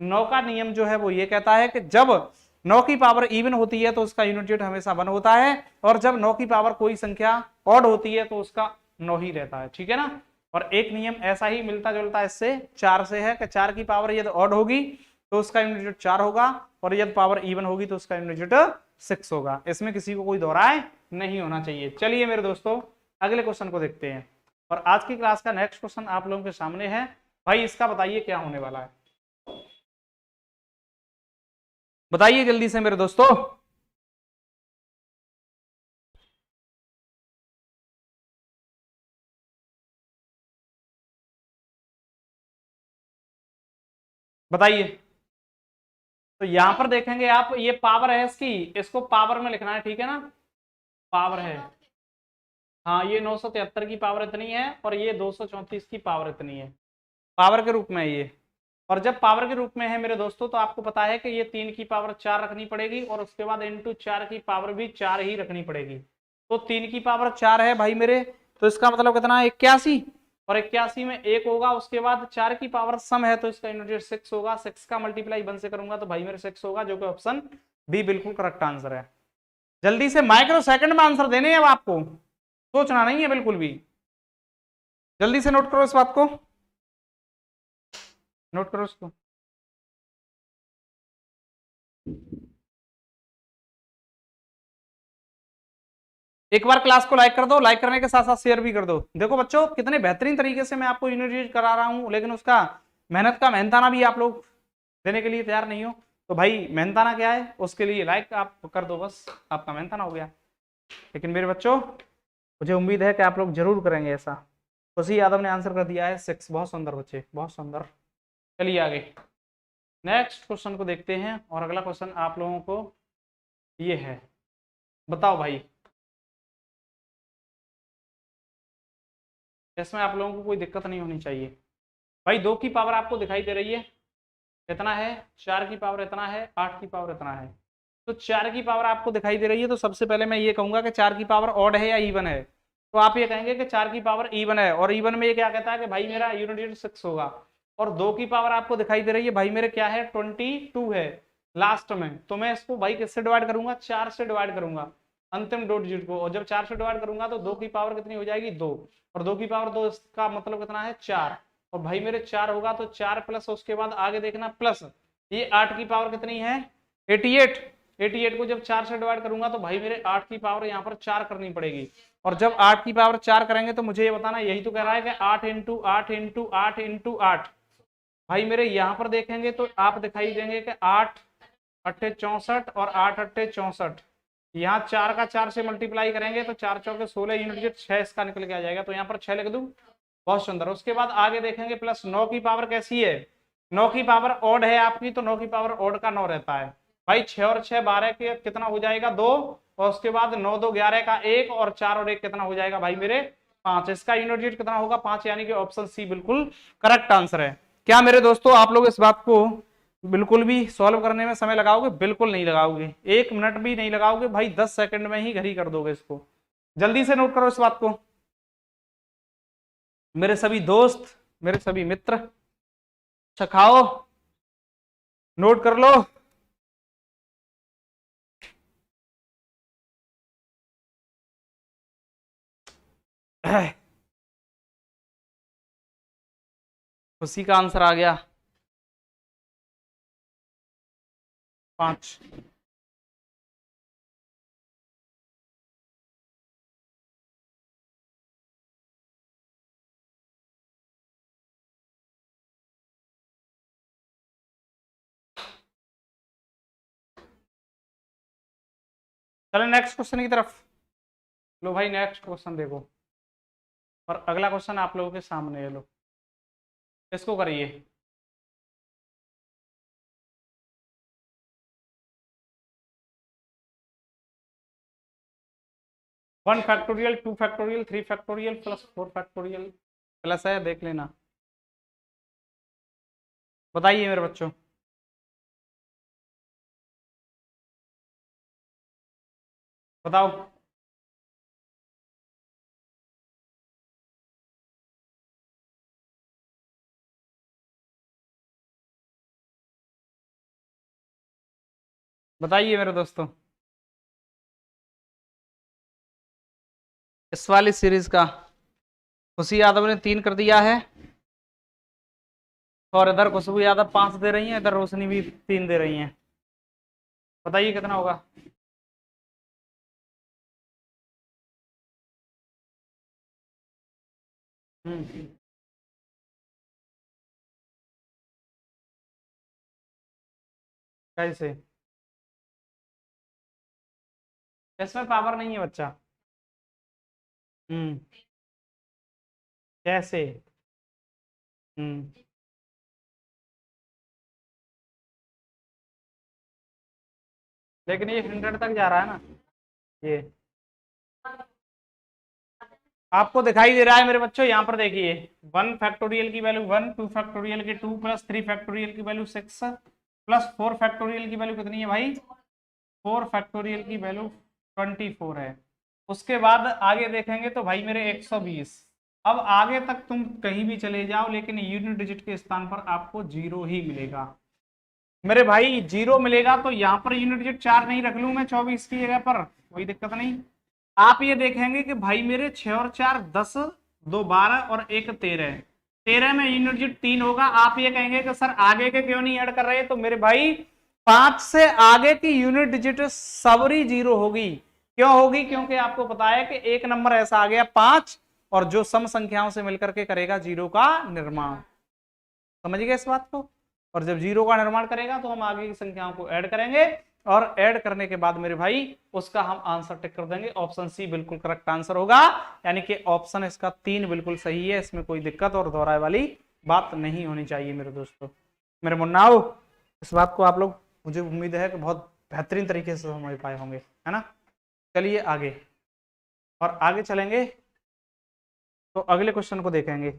9 का नियम जो है वो ये कहता है कि जब 9 की पावर इवन होती है तो उसका यूनिट डिजिट हमेशा 1 होता है, और जब 9 की पावर कोई संख्या ऑड होती है तो उसका 9 ही रहता है। ठीक है ना, और एक नियम ऐसा ही मिलता जुलता इससे 4 से है कि 4 की पावर यदि ऑड होगी तो उसका यूनिट डिजिट 4 होगा, और यदि पावर इवन होगी तो उसका यूनिट डिजिट 6 होगा। इसमें किसी को कोई दोहराए नहीं होना चाहिए। चलिए मेरे दोस्तों अगले क्वेश्चन को देखते हैं, और आज की क्लास का नेक्स्ट क्वेश्चन आप लोगों के सामने है। भाई इसका बताइए क्या होने वाला है, बताइए जल्दी से मेरे दोस्तों। बताइए। तो यहां पर देखेंगे आप, ये पावर है इसकी, इसको पावर में लिखना है, ठीक है ना, पावर है। हाँ, ये 973 की पावर इतनी है, और ये 234 की पावर इतनी है, पावर के रूप में है ये। और जब पावर के रूप में है मेरे दोस्तों तो आपको पता है कि ये 3 की पावर 4 रखनी पड़ेगी, और उसके बाद इंटू 4 की पावर भी 4 ही रखनी पड़ेगी। तो 3 की पावर 4 है भाई मेरे, तो इसका मतलब कितना है 81, और 81 में 1 होगा, उसके बाद 4 की पावर सम है तो इसका यूनिट 6 होगा, 6 का मल्टीप्लाई 1 से करूंगा तो भाई मेरे 6 होगा, जो कि ऑप्शन बी बिल्कुल करेक्ट आंसर है। जल्दी से माइक्रो सेकंड में आंसर देने हैं अब आपको, सोचना नहीं है बिल्कुल भी। जल्दी से नोट करो इस बात को, नोट करो इसको। एक बार क्लास को लाइक कर दो, लाइक करने के साथ साथ शेयर भी कर दो। देखो बच्चों कितने बेहतरीन तरीके से मैं आपको यूनिट करा रहा हूं, लेकिन उसका मेहनत का मेहनताना भी आप लोग देने के लिए तैयार नहीं हो। तो भाई मेहनताना क्या है, उसके लिए लाइक आप कर दो, बस आपका मेहनताना हो गया। लेकिन मेरे बच्चों मुझे उम्मीद है कि आप लोग जरूर करेंगे ऐसा। खुशी यादव ने आंसर कर दिया है 6, बहुत सुंदर बच्चे, बहुत सुंदर। चलिए आगे नेक्स्ट क्वेश्चन को देखते हैं, और अगला क्वेश्चन आप लोगों को ये है, बताओ भाई इसमें आप लोगों को कोई दिक्कत नहीं होनी चाहिए। भाई 2 की पावर आपको दिखाई दे रही है, इतना है, 4 की पावर इतना है, 8 की पावर इतना है। तो 4 की पावर आपको दिखाई दे रही है, तो सबसे पहले मैं ये कहूंगा कि 4 की पावर ऑड है या इवन है, तो आप ये कहेंगे कि 4 की पावर इवन है, और इवन में ये क्या कहता है कि भाई मेरा यूनिट डिजिट 6 होगा। और 2 की पावर आपको दिखाई दे रही है भाई मेरे क्या है 22 है लास्ट में, तो मैं इसको भाई किससे डिवाइड करूंगा, 4 से डिवाइड करूंगा अंतिम 2 डिजिट को, और जब 4 से डिवाइड करूंगा तो 2 की पावर कितनी हो जाएगी 2, और 2 की पावर 2 इसका मतलब कितना है 4, और भाई मेरे 4 होगा तो 4 प्लस उसके बाद आगे देखना प्लस, ये 8 की पावर कितनी है 88, 88 को जब 4 से डिवाइड करूंगा तो भाई मेरे 8 की पावर यहाँ पर 4 करनी पड़ेगी, और जब 8 की पावर 4 करेंगे तो मुझे ये बताना, यही तो कह रहा है कि 8 इंटू 8 इंटू 8 इंटू 8, भाई मेरे यहाँ पर देखेंगे तो आप दिखाई देंगे कि 8 अट्ठे 64 और 8 अट्ठे 64, यहाँ 4 का 4 से मल्टीप्लाई करेंगे तो 4 चौके 16 यूनिट 6 इसका निकल के आ जाएगा, तो यहाँ पर 6 लिख दूं, बहुत सुंदर। उसके बाद आगे देखेंगे प्लस 9 की पावर कैसी है, 9 की पावर ऑड है आपकी, तो 9 की पावर ऑड का 9 रहता है भाई, 6 और 6 12 के कितना हो जाएगा 2, और उसके बाद 9 2 11 का 1, और 4 और 1 कितना हो जाएगा भाई मेरे 5, इसका यूनिट डिजिट कितना होगा 5, यानी कि ऑप्शन सी बिल्कुल करेक्ट आंसर है। क्या मेरे दोस्तों आप लोग इस बात को बिल्कुल भी सॉल्व करने में समय लगाओगे, बिल्कुल नहीं लगाओगे, 1 मिनट भी नहीं लगाओगे भाई, 10 सेकंड में ही घड़ी कर दोगे इसको। जल्दी से नोट करो इस बात को मेरे सभी दोस्त, मेरे सभी मित्र, चखाओ, नोट कर लो। उसी का आंसर आ गया 5। चलो नेक्स्ट क्वेश्चन की तरफ। लो भाई नेक्स्ट क्वेश्चन देखो, और अगला क्वेश्चन आप लोगों के सामने है। लो इसको करिए। 1 factorial 2 factorial 3 factorial plus 4 factorial plus है, देख लेना। बताइए मेरे बच्चों। बताओ। बताइए मेरे दोस्तों। इस वाली सीरीज का खुशी यादव ने 3 कर दिया है, और इधर खुशबू यादव 5 दे रही है, इधर रोशनी भी 3 दे रही है। बताइए कितना होगा। हम्म। कैसे? इसमें पावर नहीं है बच्चा। हम्म। कैसे? हम्म। लेकिन ये 100 तक जा रहा है ना ये। आपको दिखाई दे रहा है मेरे बच्चों, यहाँ पर देखिए। 1 फैक्टोरियल की वैल्यू 1, 2 फैक्टोरियल की 2, प्लस 3 फैक्टोरियल की वैल्यू 6, प्लस 4 फैक्टोरियल की वैल्यू कितनी है भाई? 4 फैक्टोरियल की वैल्यू 24 है। उसके बाद आगे देखेंगे तो भाई मेरे 120। अब आगे तक तुम कहीं भी चले जाओ, लेकिन यूनिट डिजिट के स्थान पर आपको 0 ही मिलेगा मेरे भाई। 0 मिलेगा तो यहाँ पर यूनिट डिजिट 4 नहीं रख लूं मैं 24 की जगह पर, कोई दिक्कत नहीं। आप ये देखेंगे कि भाई मेरे 6 और 4 10, 2 12 और 1 13। 13 में यूनिट डिजिट 3 होगा। आप ये कहेंगे कि सर आगे के क्यों नहीं ऐड कर रहे, तो मेरे भाई 5 से आगे की यूनिट डिजिट सबरी 0 होगी। क्यों होगी? क्योंकि आपको पता है कि एक नंबर ऐसा आ गया 5, और जो सम संख्याओं से मिलकर के करेगा 0 का निर्माण। समझ गए इस बात को? और जब 0 का निर्माण करेगा तो हम आगे की संख्याओं को ऐड करेंगे, और ऐड करने के बाद मेरे भाई उसका हम आंसर टिक कर देंगे। ऑप्शन सी बिल्कुल करेक्ट आंसर होगा, यानी कि ऑप्शन इसका 3 बिल्कुल सही है। इसमें कोई दिक्कत और दोहराए वाली बात नहीं होनी चाहिए मेरे दोस्तों। मेरे मुन्नाओ, इस बात को आप लोग, मुझे उम्मीद है कि बहुत बेहतरीन तरीके से समझ पाए होंगे, है ना। चलिए आगे, और आगे चलेंगे तो अगले क्वेश्चन को देखेंगे।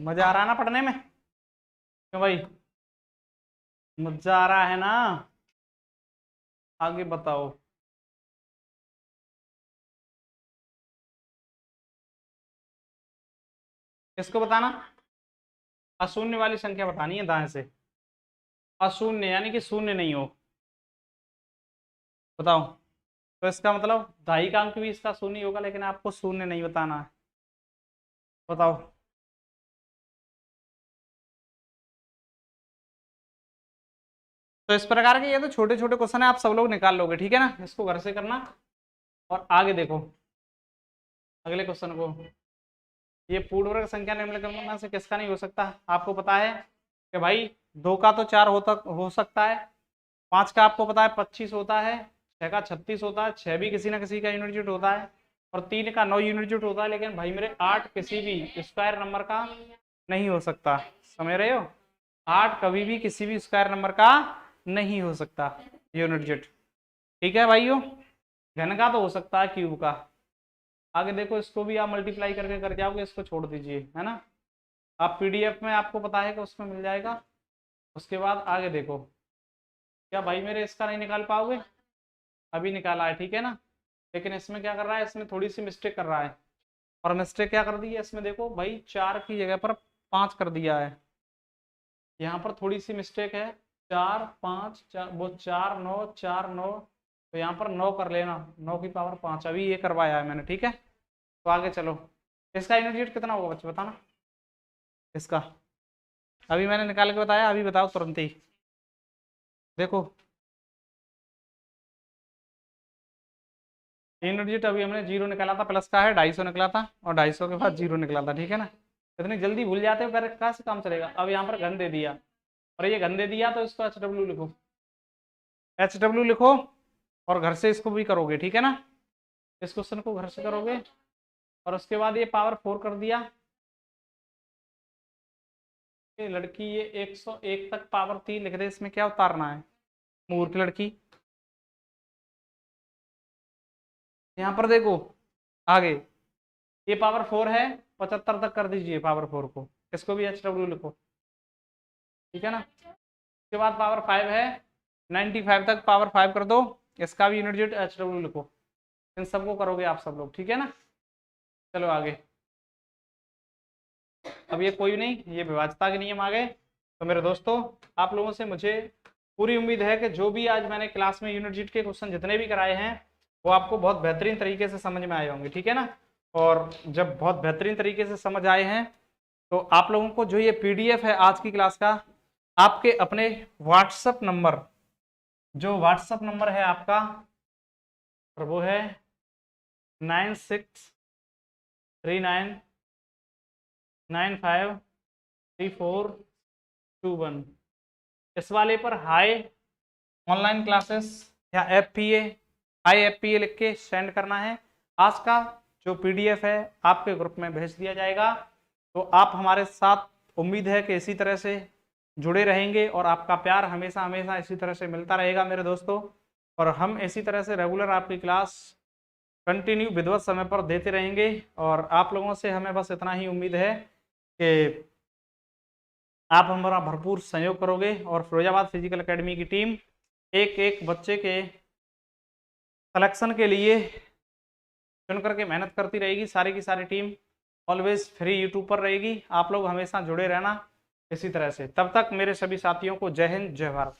मजा आ रहा है ना पढ़ने में? क्यों भाई, मजा आ रहा है ना? आगे बताओ। किसको बताना? अशून्य वाली संख्या बतानी है दाएं से। अशून्य यानी कि शून्य नहीं हो। बताओ। तो इसका मतलब ढाई का अंक भी इसका शून्य होगा, लेकिन आपको शून्य नहीं बताना है। बताओ। तो इस प्रकार के ये तो छोटे छोटे क्वेश्चन है, आप सब लोग निकाल लोगे, ठीक है ना। इसको घर से करना, और आगे देखो अगले क्वेश्चन को। ये पूर्ण वर्ग संख्या निम्नलिखित में से किसका नहीं हो सकता? आपको पता है कि भाई 2 का तो 4 हो सकता है, 5 का आपको पता है 25 होता है, 6 का 36 होता है, 6 भी किसी ना किसी का यूनिट जुट होता है, और 3 का 9 यूनिट जुट होता है। लेकिन भाई मेरे 8 किसी भी स्क्वायर नंबर का नहीं हो सकता। समझ रहे हो? 8 कभी भी किसी भी स्क्वायर नंबर का नहीं हो सकता यूनिट जुट। ठीक है भाइयों। घन का तो हो सकता है, क्यूब का। आगे देखो, इसको भी आप मल्टीप्लाई करके कर जाओगे, इसको छोड़ दीजिए, है ना। आप पीडीएफ में आपको पता है कि उसमें मिल जाएगा। उसके बाद आगे देखो। क्या भाई मेरे इसका नहीं निकाल पाओगे? अभी निकाला है, ठीक है ना। लेकिन इसमें क्या कर रहा है, इसमें थोड़ी सी मिस्टेक कर रहा है। और मिस्टेक क्या कर दी है इसमें? देखो भाई 4 की जगह पर 5 कर दिया है। यहाँ पर थोड़ी सी मिस्टेक है। 4 5 4, वो 4 9 4 9, तो यहाँ पर 9 कर लेना, 9 की पावर 5 अभी ये करवाया है मैंने, ठीक है। तो आगे चलो। इसका यूनिट कितना होगा बच्चे, बताना इसका। अभी मैंने निकाल के बताया, अभी बताओ तुरंत ही। देखो यूनिट अभी हमने 0 निकाला था, प्लस का है 250 निकला था और 250 के बाद 0 निकला था, ठीक है ना। इतनी जल्दी भूल जाते हो, कहाँ से काम चलेगा। अब यहाँ पर घन दे दिया और ये घन दे दिया तो इसको HW लिखो, HW लिखो और घर से इसको भी करोगे, ठीक है ना। इस क्वेश्चन को घर से करोगे और उसके बाद ये पावर 4 कर दिया। ये लड़की ये 101 तक पावर 3 लिख दे, इसमें क्या उतारना है मूर्ख लड़की। यहाँ पर देखो आगे ये पावर 4 है, 75 तक कर दीजिए पावर 4 को, इसको भी HW लिखो, ठीक है ना। उसके बाद पावर 5 है, 95 तक पावर 5 कर दो, इसका भी यूनिट HW लिखो। इन सबको करोगे आप सब लोग, ठीक है ना। चलो आगे। अब ये कोई नहीं, ये विभाज्यता के नियम आ गए। तो मेरे दोस्तों आप लोगों से मुझे पूरी उम्मीद है कि जो भी आज मैंने क्लास में यूनिट के क्वेश्चन जितने भी कराए हैं वो आपको बहुत बेहतरीन तरीके से समझ में आए होंगे, ठीक है ना। और जब बहुत बेहतरीन तरीके से समझ आए हैं तो आप लोगों को जो ये PDF है आज की क्लास का, आपके अपने व्हाट्सएप नंबर, जो व्हाट्सएप नंबर है आपका और वो है 9639534221, इस वाले पर हाई ऑनलाइन क्लासेस या FPA, हाई FPA लिख के सेंड करना है। आज का जो PDF है आपके ग्रुप में भेज दिया जाएगा। तो आप हमारे साथ, उम्मीद है कि इसी तरह से जुड़े रहेंगे और आपका प्यार हमेशा हमेशा इसी तरह से मिलता रहेगा मेरे दोस्तों। और हम इसी तरह से रेगुलर आपकी क्लास कंटिन्यू विधिवत समय पर देते रहेंगे। और आप लोगों से हमें बस इतना ही उम्मीद है कि आप हमारा भरपूर सहयोग करोगे और फिरोजाबाद फिजिकल एकेडमी की टीम एक एक बच्चे के सिलेक्शन के लिए चुन करके मेहनत करती रहेगी। सारी की सारी टीम ऑलवेज फ्री यूट्यूब पर रहेगी। आप लोग हमेशा जुड़े रहना इसी तरह से। तब तक मेरे सभी साथियों को जय हिंद, जय भारत।